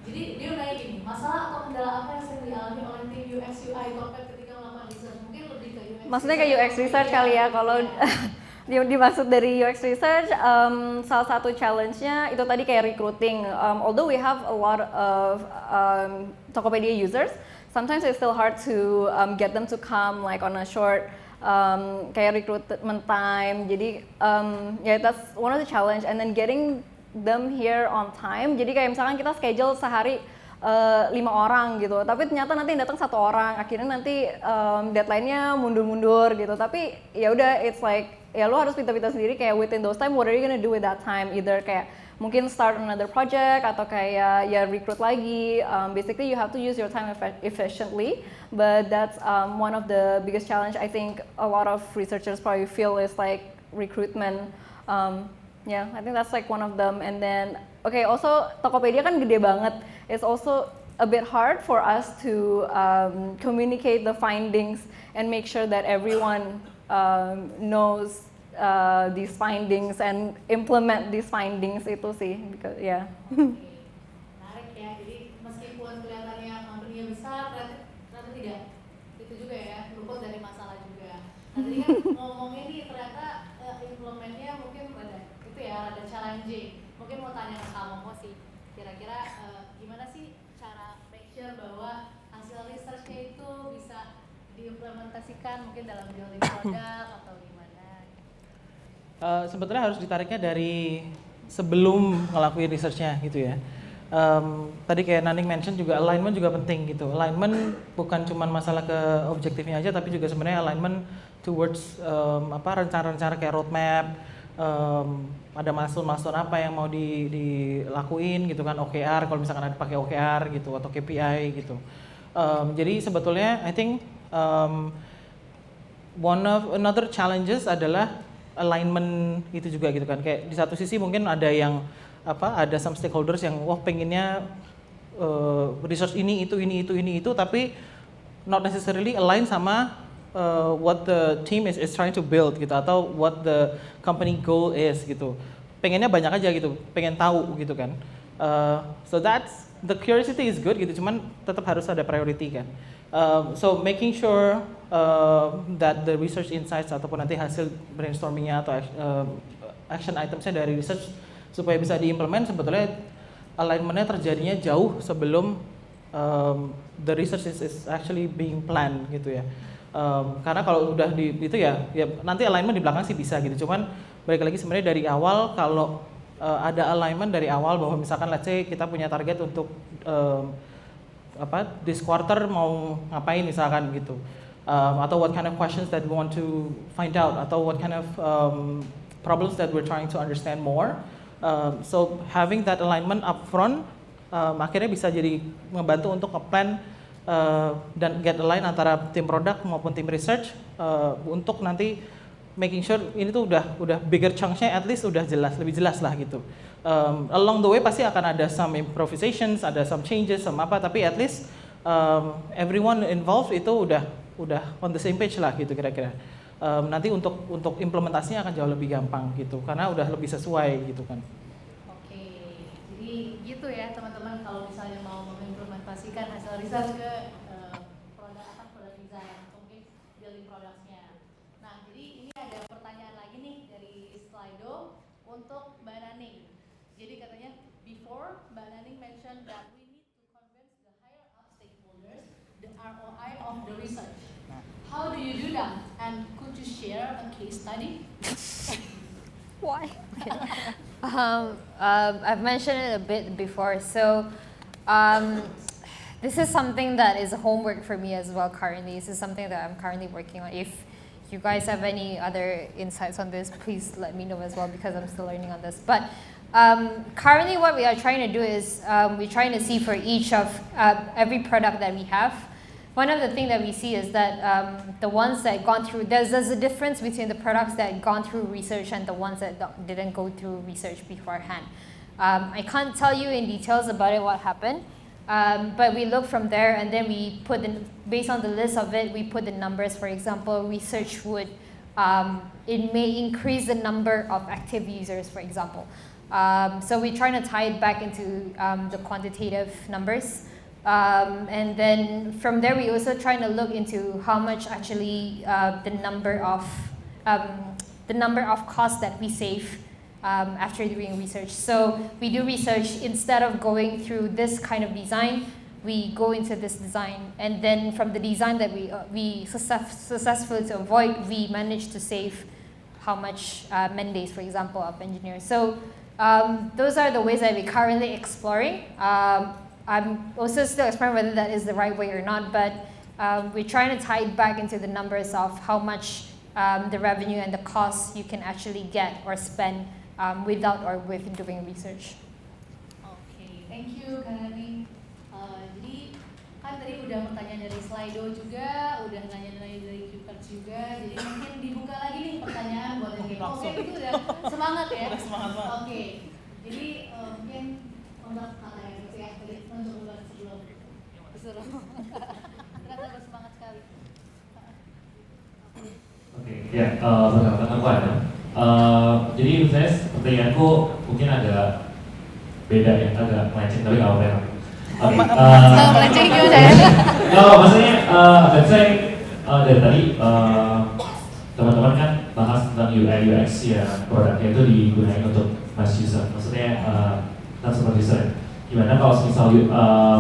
Jadi dia nanya gini, masalah atau kendala apa yang sering dialami oleh tim UX UI Topet ketika melakukan research? Mungkin lebih ke UX. Maksudnya ke UX research kali ya, kalau dimaksud dari UX research, salah satu challenge-nya itu tadi kayak recruiting. Although we have a lot of Tokopedia users, sometimes it's still hard to get them to come like on a short kayak recruitment time. Jadi yeah, that's one of the challenge. And then getting them here on time. Jadi kayak misalkan kita schedule sehari 5 orang gitu, tapi ternyata nanti yang datang 1 orang, akhirnya nanti deadline-nya mundur-mundur gitu. Tapi ya udah, it's like ya lo harus pintar-pintar sendiri kayak within those time, what are you gonna do with that time? Either kayak mungkin start another project atau kayak ya recruit lagi. Basically you have to use your time efficiently, but that's one of the biggest challenge I think a lot of researchers probably feel is like recruitment. Yeah, I think that's like one of them. And then okay, also Tokopedia kan gede banget. It's also a bit hard for us to communicate the findings and make sure that everyone knows these findings and implement these findings itu sih, because yeah. Menarik ya, jadi meskipun kelihatannya company-nya besar, ternyata tidak. Itu juga ya, luput dari masalah juga. Nah tadi kan ngomongin nih, ternyata implementnya mungkin rada challenging. Mungkin mau tanya ke kamu sih, kira-kira gimana sih cara make sure bahwa hasil research-nya itu bisa diimplementasikan mungkin dalam building produk atau gimana? Sebetulnya harus ditariknya dari sebelum ngelakuin research-nya gitu ya. Tadi kayak Naning mention juga alignment juga penting gitu. Alignment bukan cuma masalah ke objektifnya aja, tapi juga sebenarnya alignment towards rencana-rencana kayak roadmap, ada milestone apa yang mau dilakuin gitu kan, OKR kalau misalkan ada pakai OKR gitu atau KPI gitu. Jadi sebetulnya I think another challenges adalah alignment itu juga gitu kan. Kayak di satu sisi mungkin ada yang ada some stakeholders yang pengennya research ini itu, tapi not necessarily align sama what the team is trying to build gitu, atau what the company goal is gitu. Pengennya banyak aja gitu, pengen tahu gitu kan. So that's the curiosity is good gitu, cuman tetap harus ada priority kan. So making sure that the research insights ataupun nanti hasil brainstormingnya atau action itemsnya dari research supaya bisa diimplement, sebetulnya alignmentnya terjadinya jauh sebelum the research is actually being planned gitu ya. Karena kalau udah itu ya nanti alignment di belakang sih bisa gitu, cuman balik lagi sebenarnya dari awal kalau ada alignment dari awal bahwa misalkan let's say kita punya target untuk this quarter mau ngapain misalkan gitu, atau what kind of questions that we want to find out, atau what kind of problems that we're trying to understand more. So having that alignment upfront akhirnya bisa jadi membantu untuk nge-plan dan get align antara tim product maupun tim research untuk nanti making sure ini tuh udah bigger chunks-nya at least udah jelas, lebih jelas lah gitu. Along the way pasti akan ada some improvisations, ada some changes, some apa, tapi at least everyone involved itu udah on the same page lah gitu kira-kira. Nanti untuk implementasinya akan jauh lebih gampang gitu, karena udah lebih sesuai gitu kan. Oke, jadi gitu ya teman-teman kalau misalnya mau mengimplementasikan hasil riset ke produk design atau mungkin building products-nya. Nah, jadi ini ada pertanyaan lagi nih dari Slido untuk Mbak Naning. Jadi katanya before Mbak Naning mentioned that we need to convince the higher up stakeholders the ROI of the research. How do you do that? And could you share a case study? Why? I've mentioned it a bit before. So this is something that is homework for me as well currently. This is something that I'm currently working on. If you guys have any other insights on this, please let me know as well because I'm still learning on this. But currently what we are trying to do is we're trying to see for each of every product that we have. One of the things that we see is that the ones that gone through, there's a difference between the products that gone through research and the ones that didn't go through research beforehand. I can't tell you in details about it what happened, but we look from there and then we put in, based on the list of it, we put the numbers. For example, research would, it may increase the number of active users, for example. So we're trying to tie it back into the quantitative numbers. And then from there, we also trying to look into how much actually the number of costs that we save after doing research. So we do research instead of going through this kind of design, we go into this design, and then from the design that we successfully to avoid, we managed to save how much man days, for example, of engineers. So those are the ways that we're currently exploring. I'm also still exploring whether that is the right way or not, but we're trying to tie it back into the numbers of how much the revenue and the cost you can actually get or spend without or with doing research. Oke, thank you Kak Naning. Jadi kan tadi udah pertanyaan dari Slido juga, udah nanya-nanya dari Cupers juga, jadi mungkin dibuka lagi nih pertanyaan buat yang kepo. Oke, itu udah semangat ya. Udah semangat banget. Oke, jadi mungkin untuk katanya gitu ya, tadi untuk bulan sebelum disuruh. Ternyata bersemangat sekali. Oke, ya, perkenalkan aku Adam. Jadi saya pertanyaanku mungkin agak beda ya, agak melenceng tapi nggak apa-apa ya. Melenceng gimana ya? Maksudnya dan saya dari tadi teman-teman kan bahas tentang UI UX ya, produknya itu digunakan untuk mass user. Maksudnya customer user. Gimana kalau misal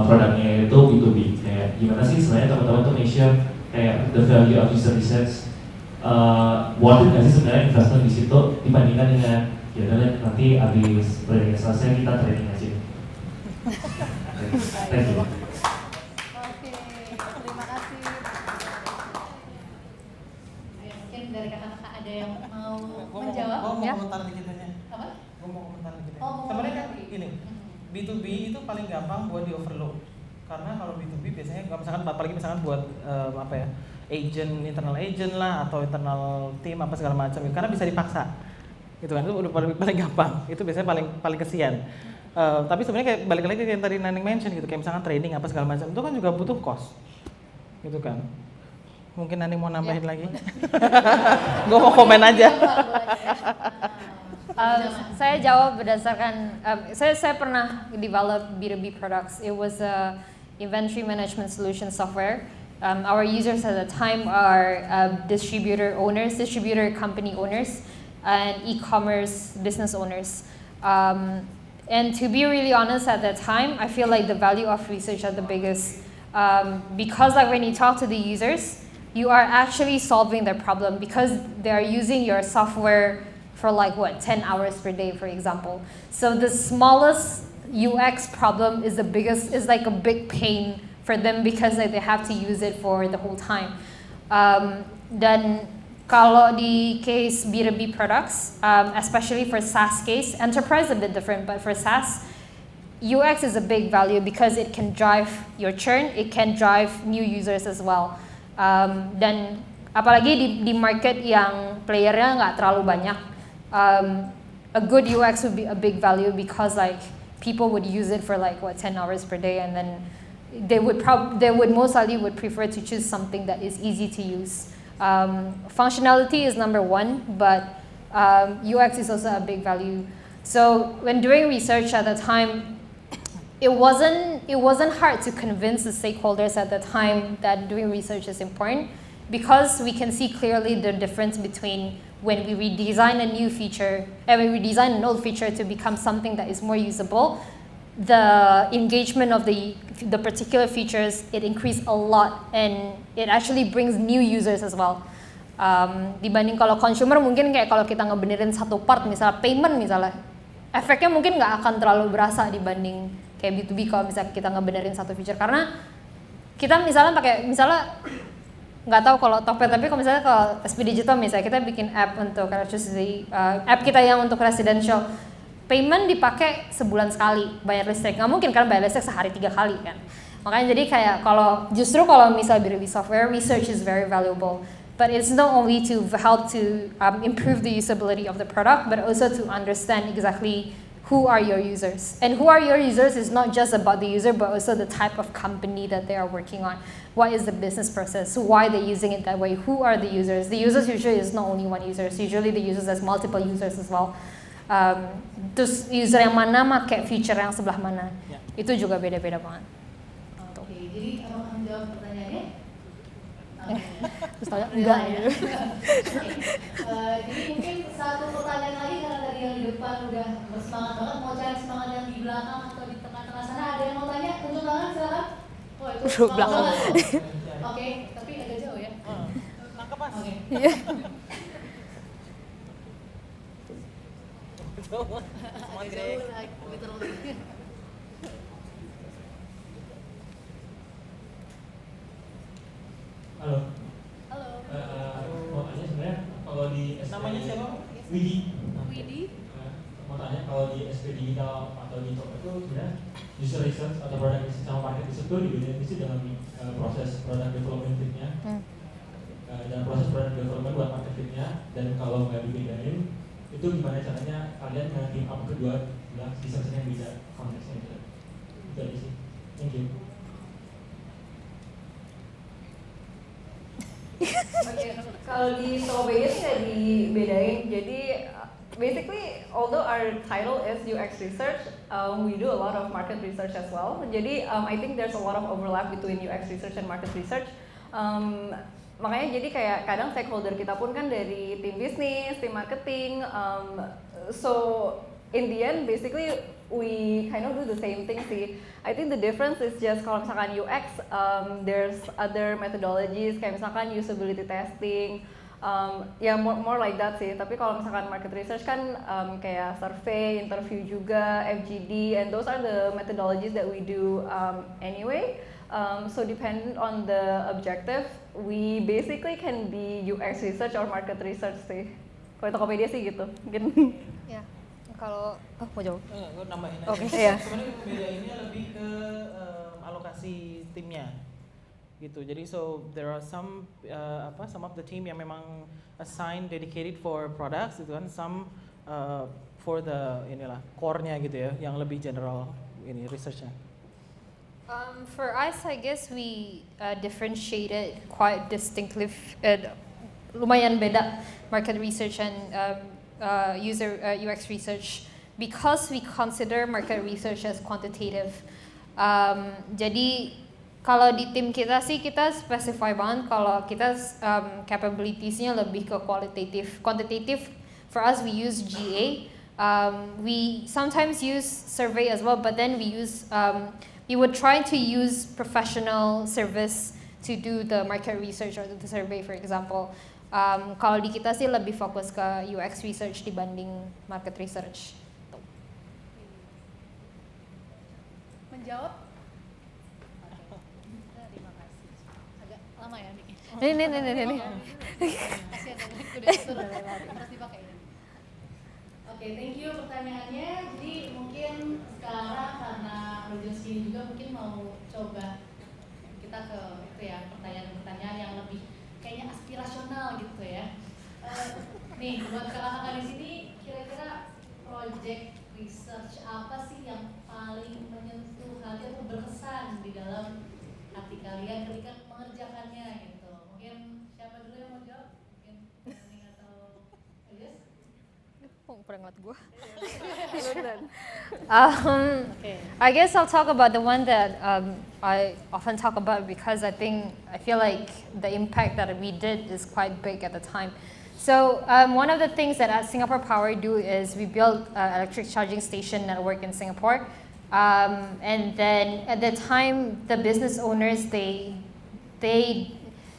produknya itu B2b? Kayak gimana sih sebenarnya teman-teman tuh measure kayak the value of user research? Worth it nggak sih sebenarnya investment di situ dibandingkan dengan ya nanti habis training selesai kita training aja. Thank you. Oke, terima kasih. Ayo, mungkin dari kakak-kakak ada yang mau menjawab? Gue mau Ya? komentar dikit aja. Apa? Gue mau komentar dikit. Oh, mau Sebenarnya kan komentar. gini, B2B itu paling gampang buat di overload. Karena kalau B2B biasanya misalkan apalagi misalkan buat apa ya, agent, internal agent lah atau internal team apa segala macam, karena bisa dipaksa. Gitu kan, itu udah paling gampang. Itu biasanya paling kesian. Tapi sebenarnya kayak balik lagi ke yang tadi Naning mention gitu, kayak misalkan training apa segala macam, itu kan juga butuh cost. Gitu kan. Mungkin Naning mau nambahin lagi? Gue mau komen aja. Saya jawab berdasarkan saya pernah develop B2B products. It was a inventory management solution software. Our users at the time are distributor company owners, and e-commerce business owners. And to be really honest, at that time, I feel like the value of research are the biggest, because like when you talk to the users, you are actually solving their problem because they are using your software for like 10 hours per day, for example. So the smallest UX problem is like a big pain for them because like, they have to use it for the whole time. Dan kalau di case B2B products, especially for SaaS case, enterprise a bit different, but for SaaS, UX is a big value because it can drive your churn, it can drive new users as well. Dan apalagi di market yang playernya nggak terlalu banyak, a good UX would be a big value because like people would use it for like 10 hours per day, and then they would most likely would prefer to choose something that is easy to use. Functionality is number one, but UX is also a big value. So when doing research at the time, it wasn't hard to convince the stakeholders at the time that doing research is important, because we can see clearly the difference between when we redesign a new feature and we redesign an old feature to become something that is more usable. The engagement of the particular features, it increased a lot, and it actually brings new users as well. Dibanding kalau consumer mungkin kayak kalau kita ngebenerin satu part, misalnya payment misalnya, efeknya mungkin nggak akan terlalu berasa dibanding kayak B2B kalau misalnya kita ngebenerin satu feature, karena kita misalnya nggak tahu kalau Tokopedia, tapi kalau misalnya kalau SP Digital misalnya kita bikin app untuk electricity, app kita yang untuk residential, payment dipakai sebulan sekali, bayar listrik nggak mungkin kan bayar listrik sehari 3 kali kan. Makanya jadi kayak kalau misalnya B2B software, research is very valuable. But it's not only to help to improve the usability of the product, but also to understand exactly who are your users. And who are your users is not just about the user, but also the type of company that they are working on. What is the business process? Why they're using it that way? Who are the users? The users usually is not only one user. Usually the users has multiple users as well. Terus user yang mana pakai feature yang sebelah mana, itu juga beda-beda banget. Oke, jadi abang menjawab pertanyaannya? Terus tanya enggak ya. Jadi mungkin satu pertanyaan lagi, karena tadi yang di depan udah bersemangat banget, mau cari semangat yang di belakang atau di tengah-tengah sana, ada yang mau tanya? Tunjuk tangan silakan. Oh itu semangat banget. Oke, tapi agak jauh ya. Nangkep Mas. Oke. Agak jauh, literally. Halo. Halo. Mau tanya sebenarnya kalau di Namanya siapa? Widi. Widi. Mau tanya kalau di SP Digital atau di Tokopedia itu sebenarnya user research atau product research sama market research itu dibedain sih dengan proses product development fit-nya dan proses product development buat market fit-nya. Dan kalau nggak dibedain, itu gimana caranya kalian nge-team up kedua research-nya yang beda konteksnya gitu. Itu aja sih. Thank you. Kalau di Tokopedia sih nggak dibedain. Jadi basically, although our title is UX research, we do a lot of market research as well. Jadi I think there's a lot of overlap between UX research and market research. Makanya jadi kayak kadang stakeholder kita pun kan dari tim bisnis, tim marketing. So in the end, basically we kind of do the same thing sih. I think the difference is just kalau misalkan UX, there's other methodologies kayak misalkan usability testing, ya more like that sih. Tapi kalau misalkan market research kan kayak survey, interview juga, FGD, and those are the methodologies that we do anyway. So dependent on the objective, we basically can be UX research or market research sih. Kalau Tokopedia sih gitu, mungkin. Ya, kalau mau jawab? Gue nambahin aja. Oke, iya. Sebenarnya pembedaannya lebih ke alokasi timnya, gitu. Jadi there are some of the team yang memang assigned dedicated for products, gitu kan. Some for the core-nya gitu ya, yang lebih general research-nya. For us, I guess we differentiated quite distinctly, lumayan beda market research and user UX research, because we consider market research as quantitative. Jadi kalau di tim kita sih kita specify banget kalau kita capabilities-nya lebih ke kualitatif. Quantitative, for us we use GA. We sometimes use survey as well, but then we would try to use professional service to do the market research or the survey, for example. Kalau di kita sih lebih fokus ke UX research dibanding market research. Menjawab? Terima kasih. Agak lama ya Miki. Ini. Kasihan udah harus dipakai. Oke, thank you pertanyaannya. Jadi mungkin sekarang karena Kalau jam segini juga mungkin mau coba kita ke itu ya, pertanyaan-pertanyaan yang lebih kayaknya aspirasional gitu ya. Nih buat kakak-kakak di sini, kira-kira project research apa sih yang paling menyentuh hati atau berkesan di dalam hati kalian ketika mengerjakannya gitu? Mungkin siapa dulu yang mau jawab? Mungkin Naning atau Jess? Pernah ngeliat gue. Okay. I guess I'll talk about the one that I often talk about because I feel like the impact that we did is quite big at the time. So one of the things that at Singapore Power do is we build an electric charging station network in Singapore. And then at the time, the business owners, they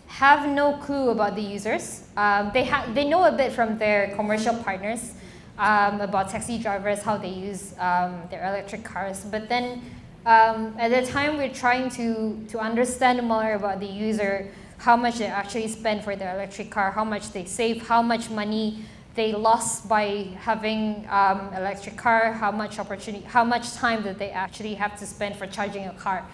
have no clue about the users. They know a bit from their commercial partners about taxi drivers, how they use their electric cars. But then at the time, we're trying to understand more about the user, how much they actually spend for their electric car, how much they save, how much money they lost by having electric car, how much time that they actually have to spend for charging a car.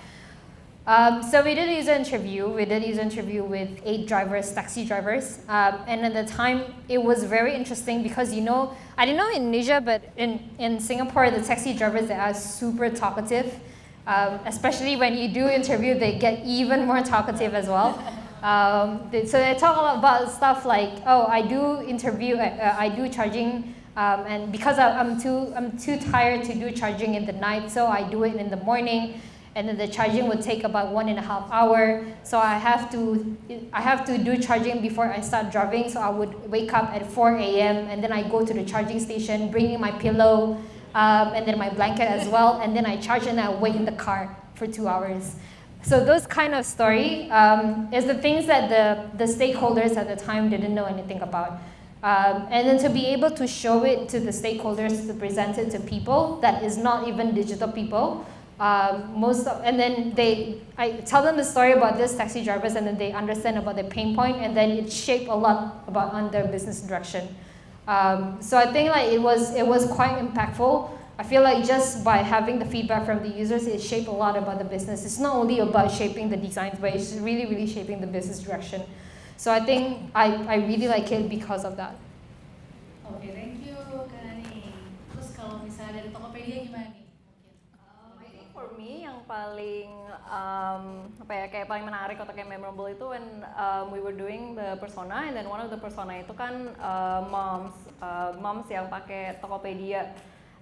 So we did a user interview. We did a user interview with 8 drivers, taxi drivers. And at the time, it was very interesting because, I don't know in Indonesia, but in Singapore, the taxi drivers, they are super talkative. Especially when you do interview, they get even more talkative as well. So they talk a lot about stuff like, I do interview, I do charging, and because I'm too tired to do charging in the night, so I do it in the morning. And then the charging would take about 1.5 hours. So I have to do charging before I start driving. So I would wake up at 4 a.m. and then I go to the charging station, bringing my pillow and then my blanket as well. And then I charge and I wait in the car for 2 hours. So those kind of story is the things that the stakeholders at the time didn't know anything about. And then to be able to show it to the stakeholders, to present it to people that is not even digital people. And then I tell them the story about this taxi drivers, and then they understand about the pain point, and then it shaped a lot about on their business direction. So I think like it was quite impactful. I feel like just by having the feedback from the users, it shaped a lot about the business. It's not only about shaping the designs, but it's really, really shaping the business direction. So I think I really like it because of that. Oke, thank you Kak Naning. Terus kalau misalnya dari Tokopedia gimana nih? I think for me yang paling kayak paling menarik atau kayak memorable itu when we were doing the persona, and then one of the persona itu kan moms yang pakai Tokopedia.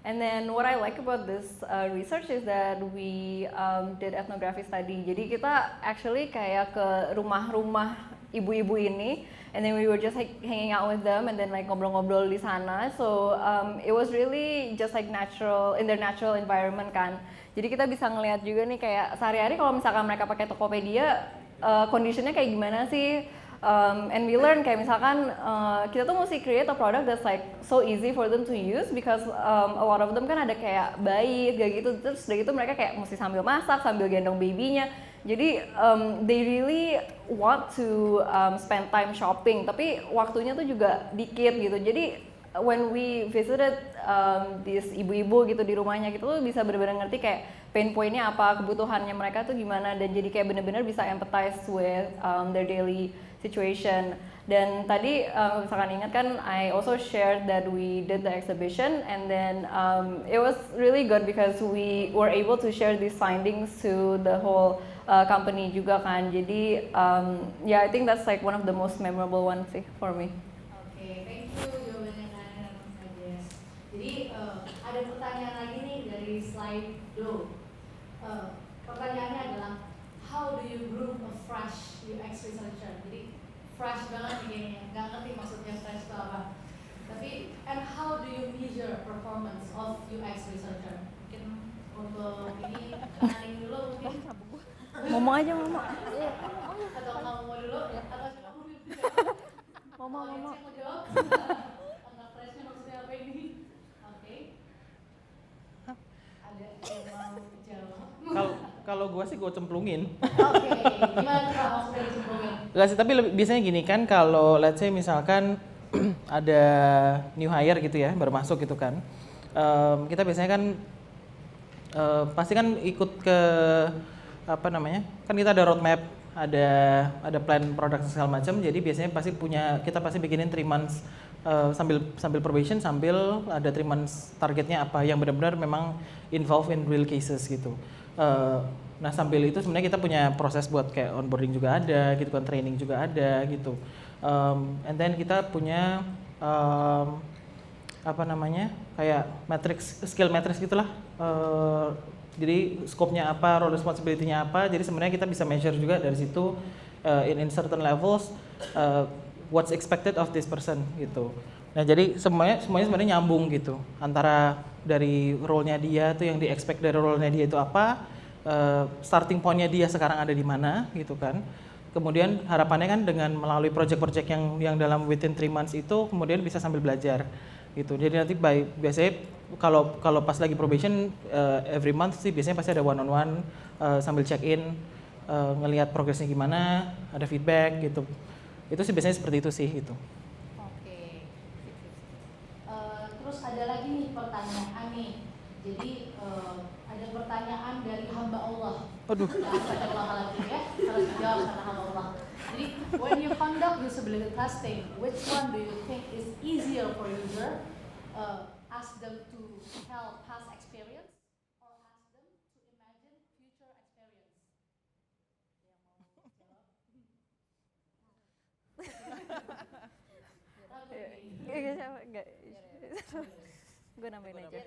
And then what I like about this research is that we did ethnography study. Jadi kita actually kayak ke rumah-rumah ibu-ibu ini, and then we were just like hanging out with them and then like ngobrol-ngobrol di sana. So it was really just like natural in their natural environment kan. Jadi kita bisa ngelihat juga nih kayak sehari-hari kalau misalkan mereka pakai Tokopedia, conditionnya kayak gimana sih? And we learn kayak misalkan kita tuh mesti create a product that's like so easy for them to use because a lot of them kan ada kayak bayi kayak gitu, terus dari itu mereka kayak mesti sambil masak, sambil gendong babynya. Jadi they really want to spend time shopping, tapi waktunya tuh juga dikit gitu. Jadi when we visited these ibu-ibu gitu di rumahnya gitu tuh bisa benar-benar ngerti kayak pain point-nya apa, kebutuhannya mereka tuh gimana, dan jadi kayak benar-benar bisa empathize with their daily situation. Dan tadi misalkan ingat kan, I also shared that we did the exhibition, and then it was really good because we were able to share these findings to the whole company juga kan. Jadi yeah, I think that's like one of the most memorable ones sih for me. Oke, thank you jawabannya Kak Jess. Jadi ada pertanyaan lagi nih dari slide do. Pertanyaannya adalah how do you groom a fresh UX researcher? Jadi fresh banget nih, nggak ngerti maksudnya fresh itu apa. Tapi and how do you measure performance of UX researcher? Mungkin untuk ini Naning dulu mungkin. Ngomong aja mama. Atau kamu mau dulu? Atau coba aku dulu? Mama. Saya mau jawab. Anak freshnya maksudnya apa ini? Oke. Ada yang mau jawab? Kalau gue sih gue cemplungin. Oke, gimana tuh maksudnya dicemplungin? Enggak sih, tapi biasanya gini kan, kalau let's say misalkan ada new hire gitu ya, baru masuk gitu kan, kita biasanya kan pasti kan ikut ke apa namanya, kan kita ada roadmap, ada plan produk segala macam, jadi biasanya kita pasti bikinin 3 months sambil probation, sambil ada 3 months targetnya apa yang benar-benar memang involve in real cases gitu. Nah sambil itu sebenarnya kita punya proses buat kayak onboarding juga ada gitu kan, training juga ada gitu. And then kita punya apa namanya, kayak skill matrix gitulah. Jadi scope-nya apa, role responsibility-nya apa, jadi sebenarnya kita bisa measure juga dari situ in certain levels what's expected of this person gitu. Nah jadi semuanya sebenarnya nyambung gitu, antara dari role-nya dia tuh yang di-expect dari role-nya dia itu apa, starting point-nya dia sekarang ada di mana gitu kan. Kemudian harapannya kan dengan melalui project-project yang dalam within 3 months itu kemudian bisa sambil belajar gitu. Jadi nanti biasanya kalau pas lagi probation every month sih biasanya pasti ada one on one sambil check in, ngelihat progresnya gimana, ada feedback gitu. Itu sih biasanya seperti itu sih gitu. Oke. Terus ada lagi nih pertanyaan nih. Jadi ada pertanyaan dari hamba Allah. Aduh. Astagfirullahaladzim ya, harus dijawab karena hamba Allah. Jadi when you conduct usability testing, which one do you think is easier for user? Ask them to tell past experience or ask them to imagine future experience? Gue nambahin aja.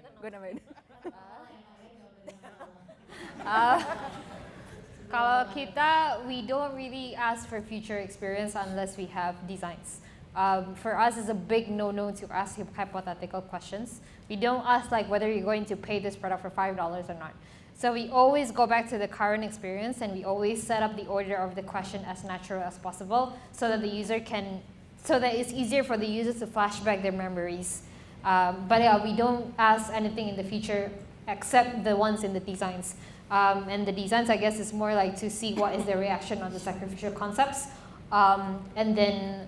Kalau kita, we don't really ask for future experience unless we have designs. For us, it's a big no-no to ask hypothetical questions. We don't ask like whether you're going to pay this product for $5 or not. So we always go back to the current experience, and we always set up the order of the question as natural as possible, so that it's easier for the users to flashback their memories. But yeah, we don't ask anything in the future except the ones in the designs. And the designs, I guess, is more like to see what is the reaction on the sacrificial concepts. And then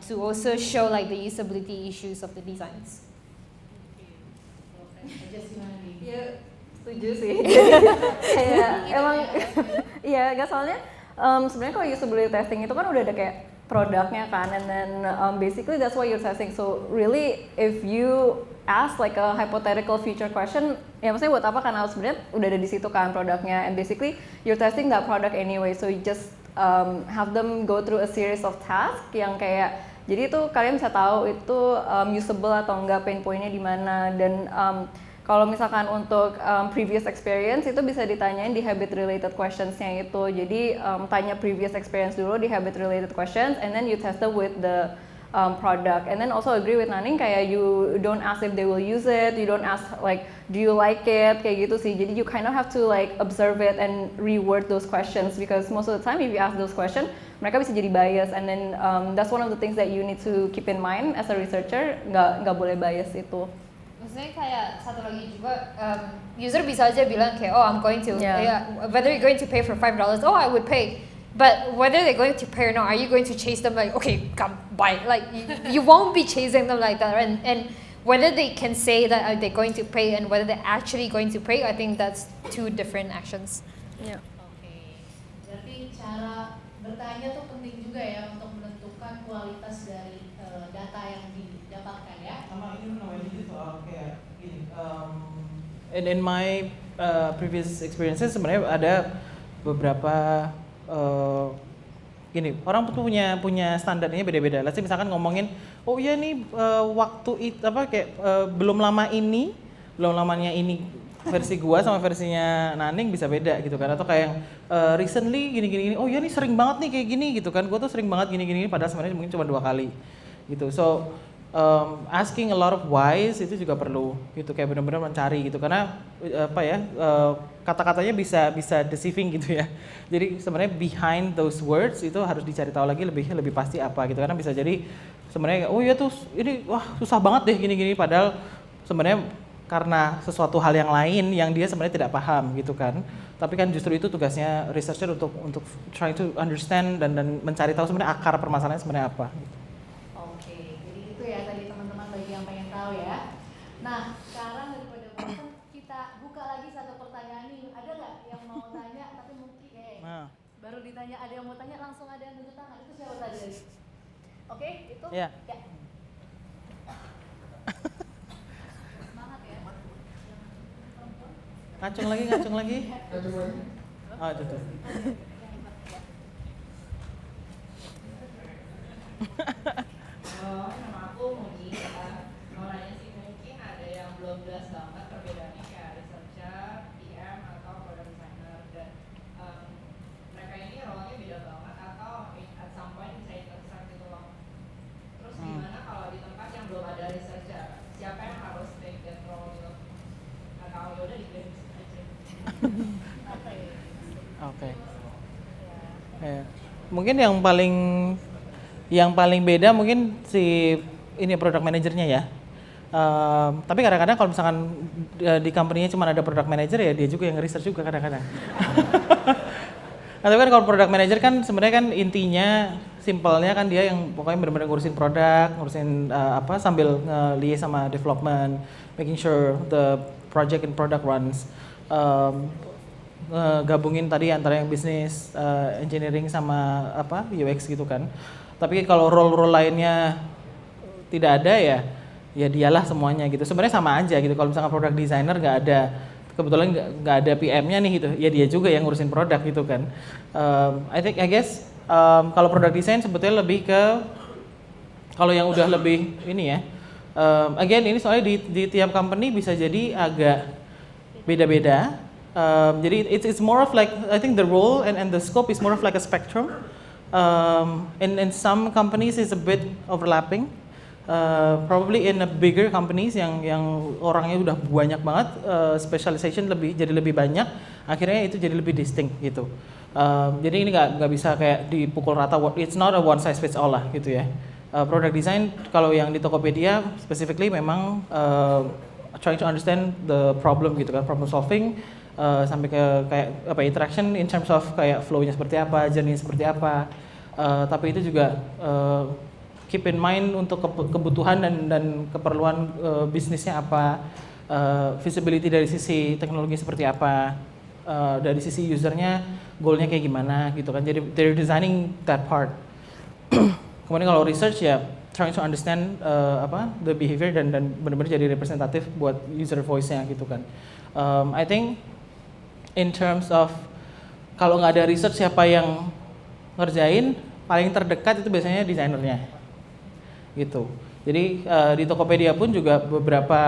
to also show like the usability issues of the designs. Ya, setuju sih. Kayak emang, iya, gak soalnya sebenarnya kalau usability testing itu kan udah ada kayak produknya kan, and then basically that's what you're testing. So really, if you ask like a hypothetical future question, ya maksudnya buat apa, karena sebenarnya udah ada di situ kan produknya, and basically you're testing that product anyway. So you just have them go through a series of tasks yang kayak, jadi itu kalian bisa tahu itu usable atau enggak, pain point-nya di mana. Dan kalau misalkan untuk previous experience itu bisa ditanyain di habit related questions-nya itu. Jadi tanya previous experience dulu di habit related questions, and then you test them with the product. And then also agree with Naning, kayak you don't ask if they will use it, you don't ask like do you like it, kayak gitu sih. Jadi you kind of have to like observe it and reword those questions, because most of the time if you ask those questions, mereka bisa jadi bias, and then that's one of the things that you need to keep in mind as a researcher, nggak boleh bias itu. Maksudnya kayak satu lagi juga, user bisa aja bilang kayak, oh I'm going to, whether you're going to pay for $5, oh I would pay. But whether they're going to pay or not, are you going to chase them like, okay, come buy? Like you won't be chasing them like that, and whether they can say that they're going to pay and whether they're actually going to pay, I think that's two different actions. Yeah. Oke, berarti cara bertanya tuh penting juga ya untuk menentukan kualitas dari data yang didapatkan ya. Sama ini namanya jadi soal kayak gini. In my previous experiences sebenarnya ada beberapa gini, orang tuh punya standarnya beda-beda. Let's say misalkan ngomongin, oh iya nih waktu belum lamanya ini versi gua sama versinya Naning bisa beda gitu kan, atau kayak recently gini, oh iya nih sering banget nih kayak gini gitu kan, gua tuh sering banget gini padahal sebenarnya mungkin cuma 2 kali gitu. So asking a lot of whys itu juga perlu gitu, kayak benar-benar mencari gitu, karena kata-katanya bisa deceiving gitu ya. Jadi sebenarnya behind those words itu harus dicari tahu lagi lebih pasti apa gitu, karena bisa jadi sebenarnya oh iya tuh ini wah susah banget deh gini padahal sebenarnya karena sesuatu hal yang lain yang dia sebenarnya tidak paham gitu kan. Tapi kan justru itu tugasnya researcher untuk try to understand dan mencari tahu sebenarnya akar permasalahannya sebenarnya apa gitu. Oke, jadi itu ya tadi teman-teman bagi yang pengen tahu ya. Nah, sekarang daripada bosan kita buka lagi satu Baru ditanya ada yang mau tanya langsung ada yang nunjuk tangan. Itu siapa tadi? Oke, itu? Ya. Ya. Semangat ya. Ngacung lagi. Oh, itu tuh. Nama aku Monika. Mau nanya sih, mungkin ada yang belum jelas banget perbedaannya kayak researcher, PM atau product designer, dan mereka ini role-nya beda banget atau at some point bisa intersect gitu loh. Terus gimana kalau di tempat yang belum ada researcher, siapa yang harus take that role gitu? Atau yaudah di-blame aja. Oke. Ya. Mungkin yang paling beda mungkin si ini product manajernya ya. Tapi kadang-kadang kalau misalkan di company-nya cuma ada product manager ya dia juga yang research juga kadang-kadang. Nah, tapi kan kalau product manager kan sebenarnya kan intinya simpelnya kan dia yang pokoknya benar-benar ngurusin produk, ngurusin sambil liaise sama development, making sure the project and product runs. Gabungin tadi antara yang bisnis, engineering sama UX gitu kan. Tapi kalau role-role lainnya tidak ada ya dialah semuanya gitu. Sebenarnya sama aja gitu. Kalau misalkan product designer kebetulan nggak ada PM-nya nih gitu, ya dia juga yang ngurusin produk gitu kan. I guess kalau product design sebetulnya lebih ke kalau yang udah lebih ini ya. Again ini soalnya di tiap company bisa jadi agak beda-beda. Jadi it's more of like I think the role and the scope is more of like a spectrum. In some companies it's a bit overlapping. Probably in a bigger companies yang orangnya udah banyak banget, specialization jadi lebih banyak, akhirnya itu jadi lebih distinct gitu. Jadi ini nggak bisa kayak dipukul rata. It's not a one size fits all lah gitu ya. Product design kalau yang di Tokopedia specifically memang trying to understand the problem gitu kan, problem solving. Sampai ke kayak interaction in terms of kayak flow-nya seperti apa, journey seperti apa. Tapi itu juga keep in mind untuk kebutuhan dan keperluan bisnisnya apa, visibility dari sisi teknologi seperti apa, dari sisi usernya goalnya kayak gimana gitu kan. Jadi they're designing that part. Kemudian kalau research ya trying to understand the behavior dan benar-benar jadi representatif buat user voice-nya gitu kan. I think in terms of kalau nggak ada research siapa yang ngerjain, paling terdekat itu biasanya desainernya gitu. Jadi di Tokopedia pun juga beberapa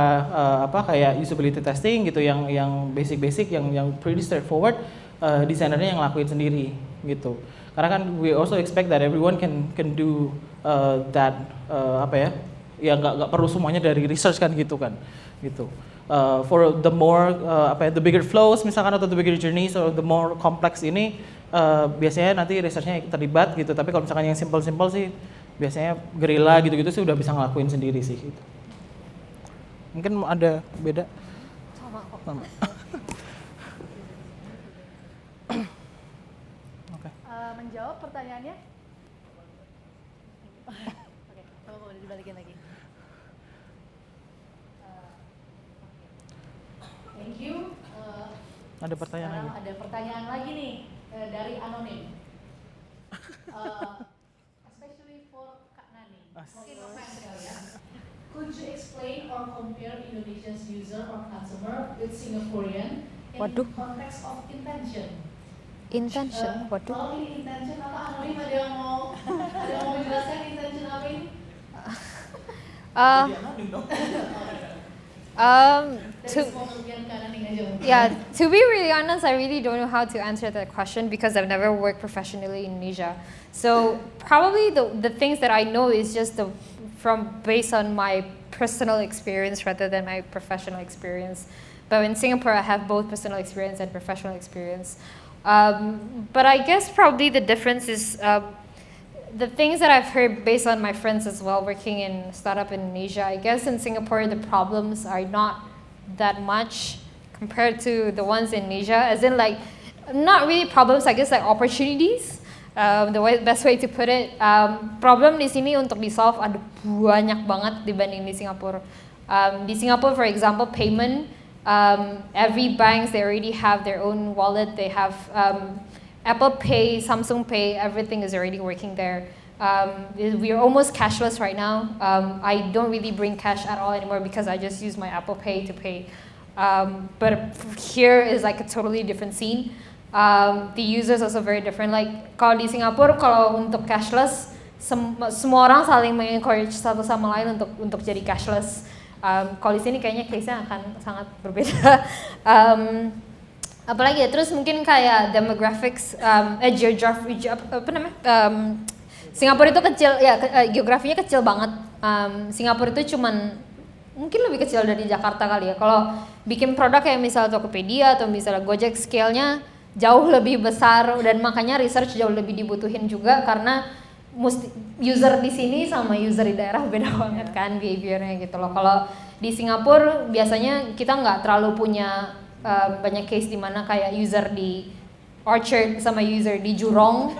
kayak usability testing gitu yang basic yang pretty straightforward, desainernya yang ngelakuin sendiri gitu. Karena kan we also expect that everyone can do that ya nggak perlu semuanya dari research kan gitu kan gitu. For the more the bigger flows misalkan atau the bigger journeys or the more complex ini biasanya nanti researchnya terlibat gitu. Tapi kalau misalkan yang simple sih biasanya gerila gitu-gitu sih udah bisa ngelakuin sendiri sih gitu. Mungkin ada beda? Sama kok. Oke. Menjawab pertanyaannya? Oke, coba boleh dibalikin lagi. Thank you. Ada pertanyaan lagi? Ada pertanyaan lagi nih dari anonim. Especially for Kak Naning. Mungkin offense sekali ya. Could you explain or compare Indonesia's user or customer with Singaporean in context of intention? Intention? Waduh. Kalau ini intention apa anonim ada yang mau menjelaskan intention apa ini? To be really honest, I really don't know how to answer that question because I've never worked professionally in Indonesia. So probably the things that I know is just based on my personal experience rather than my professional experience. But in Singapore, I have both personal experience and professional experience. But I guess probably the difference is the things that I've heard based on my friends as well working in startup in Indonesia. I guess in Singapore, the problems are not that much compared to the ones in Indonesia, as in like, not really problems, I guess like opportunities. Best way to put it, problem di sini untuk di-solve ada banyak banget dibanding di Singapura. Di Singapore, for example, payment, every banks, they already have their own wallet, they have Apple Pay, Samsung Pay, everything is already working there. We are almost cashless right now. I don't really bring cash at all anymore because I just use my Apple Pay to pay. But here is like a totally different scene. The users also very different. Like kalau di Singapura, kalau untuk cashless, semua orang saling mengencourage satu sama lain untuk jadi cashless. Kalau di sini kayaknya case-nya akan sangat berbeda. Apalagi ya, terus mungkin kayak demographics, geography, apa namanya? Singapura itu kecil, ya geografinya kecil banget. Singapura itu cuman mungkin lebih kecil dari Jakarta kali ya. Kalau bikin produk kayak misalnya Tokopedia atau misalnya Gojek, scale-nya jauh lebih besar dan makanya research jauh lebih dibutuhin juga karena user di sini sama user di daerah beda banget kan behavior-nya gitu loh. Kalau di Singapura biasanya kita nggak terlalu punya banyak case di mana kayak user di Orchard sama user di Jurong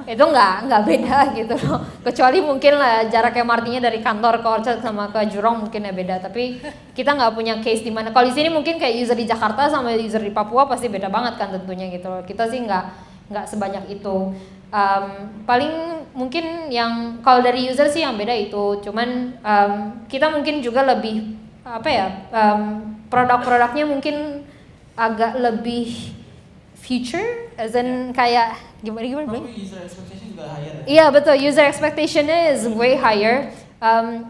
itu nggak beda gitu loh, kecuali mungkin lah jarak MRT-nya dari kantor ke Orchard sama ke Jurong mungkin ya beda, tapi kita nggak punya case di mana. Kalau di sini mungkin kayak user di Jakarta sama user di Papua pasti beda banget kan tentunya gitu loh. Kita sih nggak sebanyak itu. Paling mungkin yang kalau dari user sih yang beda itu, cuman kita mungkin juga lebih apa ya, produk-produknya mungkin agak lebih future, as in kayak gimana? User expectation juga higher. Iya betul, user expectation is way higher.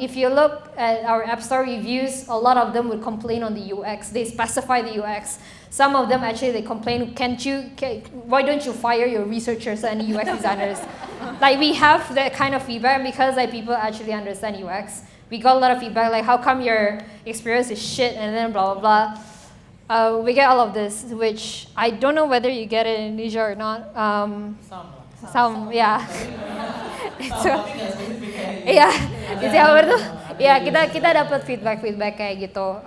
If you look at our App Store reviews, a lot of them would complain on the UX. They specify the UX. Some of them actually they complain, why don't you fire your researchers and UX designers? Like we have that kind of feedback because like people actually understand UX. We got a lot of feedback like how come your experience is shit and then blah blah blah. We get all of this, which I don't know whether you get it in Indonesia or not. Some, yeah. Iya, di Singapura tuh, ya kita dapat feedback kayak gitu.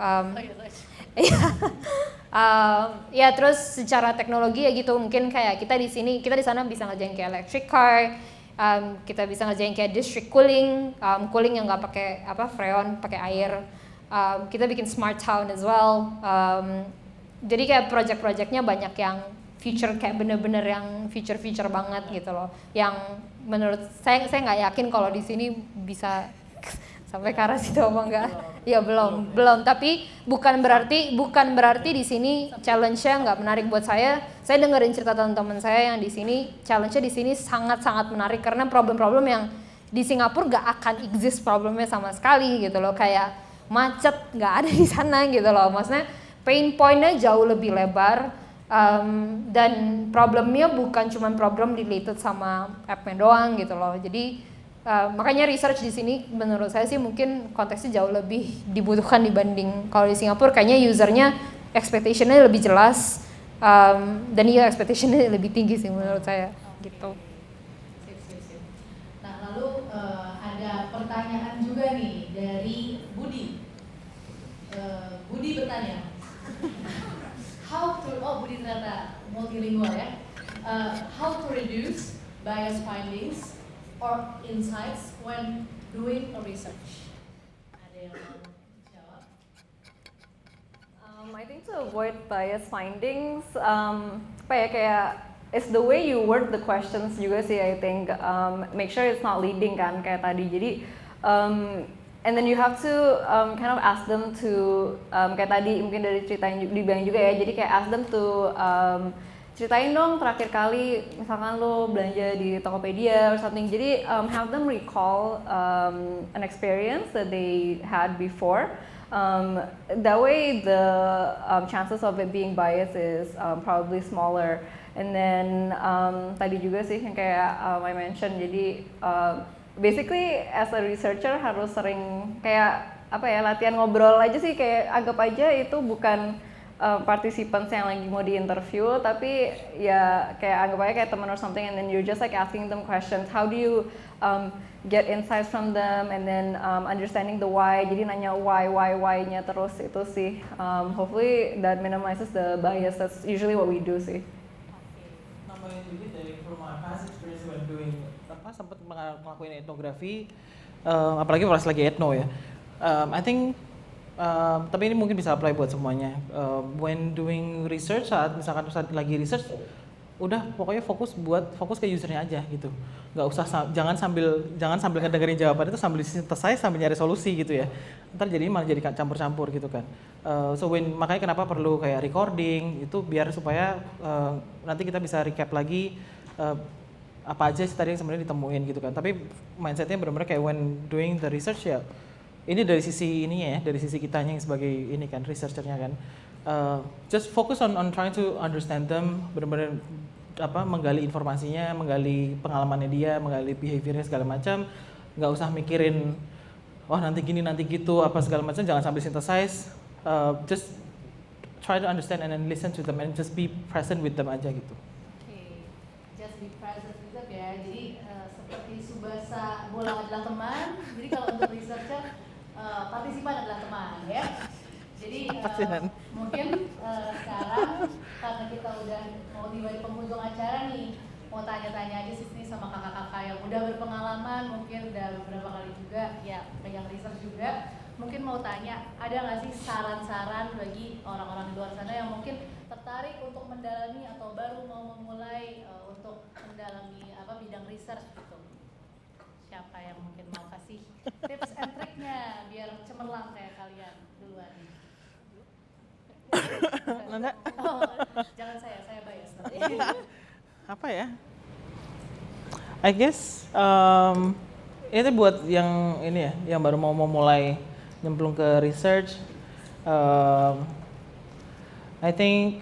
Ya terus secara teknologi ya gitu, mungkin kayak kita di sana bisa ngerjain kayak electric car, kita bisa ngerjain kayak district cooling, cooling yang nggak pakai freon, pakai air. Kita bikin smart town as well. Jadi kayak project-projectnya banyak yang feature kayak bener-bener yang feature banget gitu loh. Yang menurut saya nggak yakin kalau di sini bisa sampai ke arah situ apa enggak. Ya belum. Tapi bukan berarti di sini challenge-nya nggak menarik buat saya. Saya dengerin cerita teman-teman saya yang di sini, challenge-nya di sini sangat-sangat menarik karena problem-problem yang di Singapura nggak akan exist problemnya sama sekali gitu loh. Kayak macet nggak ada di sana gitu loh, maksudnya pain point-nya jauh lebih lebar, dan problemnya bukan cuma problem related sama app-nya doang gitu loh. Jadi makanya research di sini menurut saya sih mungkin konteksnya jauh lebih dibutuhkan dibanding kalau di Singapura. Kayaknya usernya expectation-nya lebih jelas, dan expectation-nya lebih tinggi sih menurut saya gitu. Sip. Nah lalu ada pertanyaan juga nih dari Budi. Budi bertanya, Budi ternyata multilingual ya. How to reduce bias findings or insights when doing a research? Ada yang mau jawab? I think to avoid bias findings, kayak it's the way you word the questions juga sih. I think make sure it's not leading kan kayak tadi. Jadi and then you have to kind of ask them to kayak tadi mungkin dari ceritain dibilang juga ya. Jadi kayak ask them to ceritain dong terakhir kali misalkan lo belanja di Tokopedia or something. Jadi have them recall an experience that they had before. That way the chances of it being biased is probably smaller. And then tadi juga sih yang kayak I mentioned, jadi basically as a researcher harus sering kayak latihan ngobrol aja sih, kayak anggap aja itu bukan participants yang lagi mau di-interview, tapi ya kayak anggap aja kayak teman or something, and then you're just like asking them questions. How do you get insights from them, and then understanding the why. Jadi nanya why-nya terus itu sih. Hopefully that minimizes the bias. That's usually what we do sih. Nambahin dikit dari from my past experience when doing sempat ngelakuin etnografi, apalagi pas lagi etno ya. I think tapi ini mungkin bisa apply buat semuanya. When doing research, saat misalkan lagi research, udah pokoknya fokus ke usernya aja gitu. Nggak usah jangan sambil ngedengerin jawaban itu sambil synthesize sambil nyari solusi gitu ya. Ntar jadi malah jadi campur-campur gitu kan. Makanya kenapa perlu kayak recording itu biar supaya nanti kita bisa recap lagi apa aja sih tadi yang sebenarnya ditemuin gitu kan. Tapi mindsetnya benar-benar kayak when doing the research ya. Ini dari sisi ininya ya, dari sisi kitanya yang sebagai ini kan researchernya kan. Just focus on trying to understand them, benar-benar menggali informasinya, menggali pengalamannya dia, menggali behaviornya segala macam. Nggak usah mikirin, wah nanti gini nanti gitu apa segala macam. Jangan sambil synthesize. Just try to understand and then listen to them and just be present with them aja gitu. Oke, just be present with them ya. Jadi seperti subasa bola adalah teman. Jadi kalau untuk researcher partisipan adalah teman ya. Jadi mungkin sekarang karena kita udah mau tiba di penghujung acara nih, mau tanya-tanya aja sih sama kakak-kakak yang udah berpengalaman, mungkin udah beberapa kali juga ya pegang research juga. Mungkin mau tanya, ada nggak sih saran-saran bagi orang-orang di luar sana yang mungkin tertarik untuk mendalami atau baru mau memulai untuk mendalami bidang research gitu? Siapa yang mungkin mau kasih tips and triknya biar cemerlang kayak kalian duluan? Nanda? Oh, jangan saya bias nanti. Apa ya? I guess itu buat yang ini ya, yang baru mau mulai nyemplung ke research. I think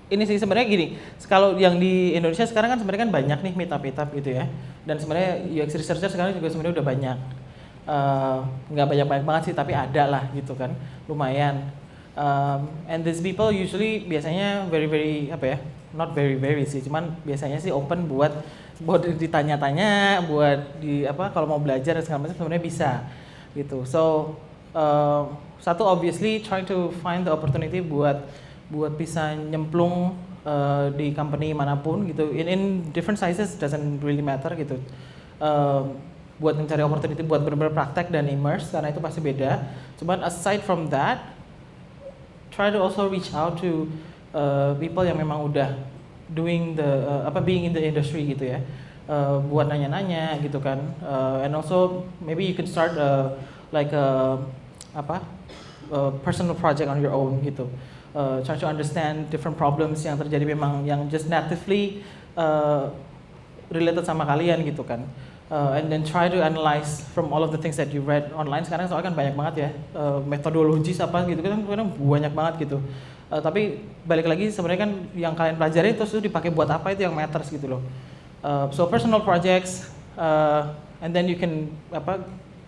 ini sih sebenarnya gini, kalau yang di Indonesia sekarang kan sebenarnya kan banyak nih meetup gitu ya. Dan sebenarnya UX researcher sekarang juga sebenarnya udah banyak. Nggak banyak banget sih, tapi ada lah gitu kan, lumayan. And these people usually biasanya very not very sih, cuman biasanya sih open buat ditanya-tanya, buat kalau mau belajar dan segala macam sebenarnya bisa gitu. So satu obviously trying to find the opportunity buat bisa nyemplung di company manapun gitu. In different sizes doesn't really matter gitu. Buat mencari opportunity buat benar-benar praktek dan immerse karena itu pasti beda. Cuman aside from that, try to also reach out to people yang memang udah doing being in the industry gitu ya, buat nanya-nanya gitu kan, and also maybe you can start personal project on your own gitu, try to understand different problems yang terjadi memang yang just natively related sama kalian gitu kan. And then try to analyze from all of the things that you read online. Sekarang soalnya kan banyak banget ya metodologis apa gitu kan banyak banget gitu. Tapi balik lagi sebenarnya kan yang kalian pelajari terus itu dipakai buat apa itu yang matters gitu loh. So personal projects, and then you can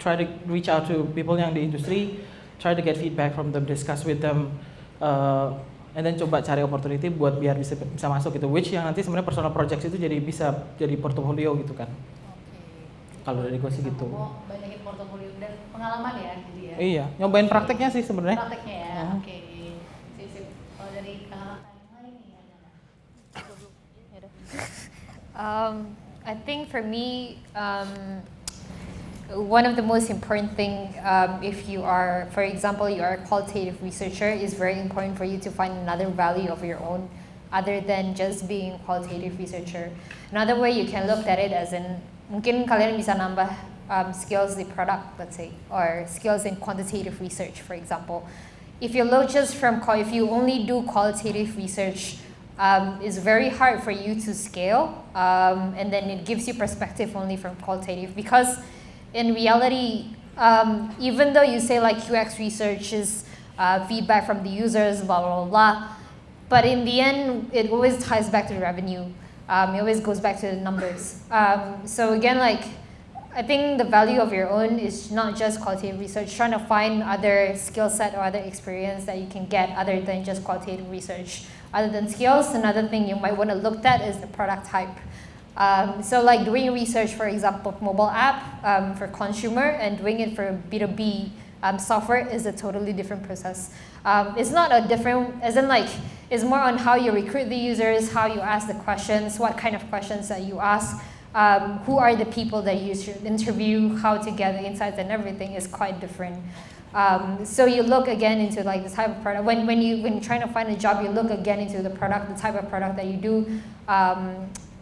try to reach out to people yang di industri, try to get feedback from them, discuss with them, and then coba cari opportunity buat biar bisa masuk gitu. Which yang nanti sebenarnya personal projects itu bisa jadi portfolio gitu kan. Kalau dari gue sih gitu. Banyakin portofolio dan pengalaman ya, jadi ya. Iya, nyobain prakteknya sih sebenarnya. Prakteknya ya, oke. Sip. Kalau dari kakak yang lain nih ada. I think for me, one of the most important thing, if you are, for example, you are a qualitative researcher, is very important for you to find another value of your own, other than just being a qualitative researcher. Another way you can look at it as in mungkin kalian bisa nambah skills di product, let's say, or skills in quantitative research, for example. If you only do qualitative research, it's very hard for you to scale, and then it gives you perspective only from qualitative. Because in reality, even though you say like UX research is feedback from the users, blah blah blah, but in the end, it always ties back to revenue. It always goes back to the numbers. So again, I think the value of your own is not just qualitative research, trying to find other skill set or other experience that you can get other than just qualitative research. Other than skills, another thing you might want to look at is the product type. So like doing research, for example, mobile app for consumer and doing it for B2b software is a totally different process. It's not a different, as in it's more on how you recruit the users, how you ask the questions, what kind of questions that you ask, who are the people that you should interview, how to get the insights and everything is quite different. So you look again into like the type of product. When you're trying to find a job, you look again into the product, the type of product that you do.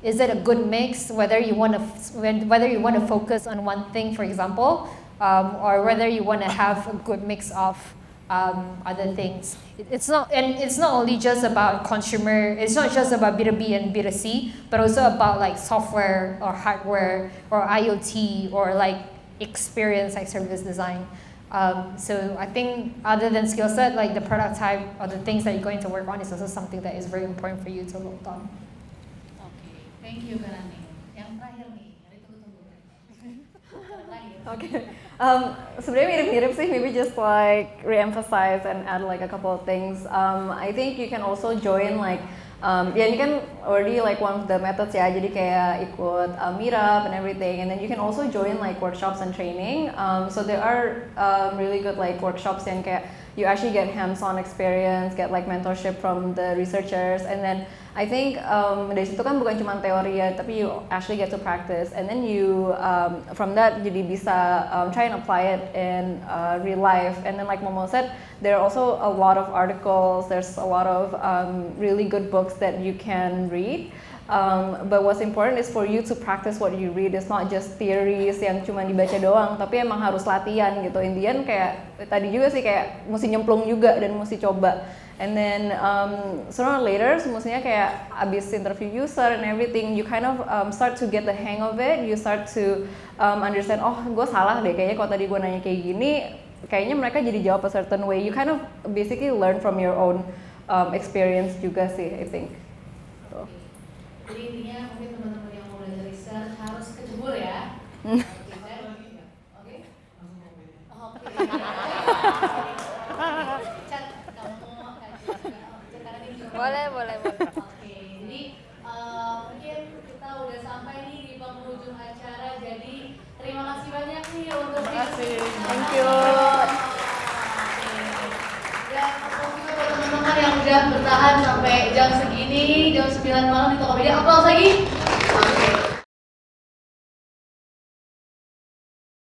Is it a good mix? Whether you want to focus on one thing, for example, or whether you want to have a good mix of other things. It's not only just about consumer. It's not just about B2B and B2C, but also about like software or hardware or IoT or like experience like service design. So I think other than skill set, like the product type or the things that you're going to work on is also something that is very important for you to look on. Oke, thank you Kak Naning. Yang terakhir nih, yang ditunggu-tunggu. Okay. Sebenarnya mirip-mirip sih, maybe just like re-emphasize and add like a couple of things. I think you can also join like ya ini kan already like one of the methods ya, jadi kayak ikut meetup and everything, and then you can also join like workshops and training. So there are really good like workshops yang kayak you actually get hands-on experience, get like mentorship from the researchers, and then I think dari situ kan bukan cuma teori ya, tapi you actually get to practice, and then you from that jadi bisa try and apply it in real life. And then like Momo said, there are also a lot of articles, there's a lot of really good books that you can read. But what's important is for you to practice what you read. It's not just theories yang cuma dibaca doang, tapi emang harus latihan gitu. In the end kayak tadi juga sih kayak mesti nyemplung juga dan mesti coba. And then sooner or later, semestinya kayak abis interview user and everything, you kind of start to get the hang of it. You start to understand, oh gue salah deh kayaknya kalau tadi gue nanya kayak gini, kayaknya mereka jadi jawab a certain way. You kind of basically learn from your own experience juga sih, I think. So. Jadi intinya mungkin teman-teman yang mau belajar research harus kecebur ya. Oke? Boleh. Oke, jadi mungkin kita udah sampai nih di penghujung acara. Jadi terima kasih banyak nih untuk Thank you. Dan aplaus juga buat teman-teman yang udah bertahan sampai jam segini, jam 9 malam di Tokopedia. Aplaus lagi.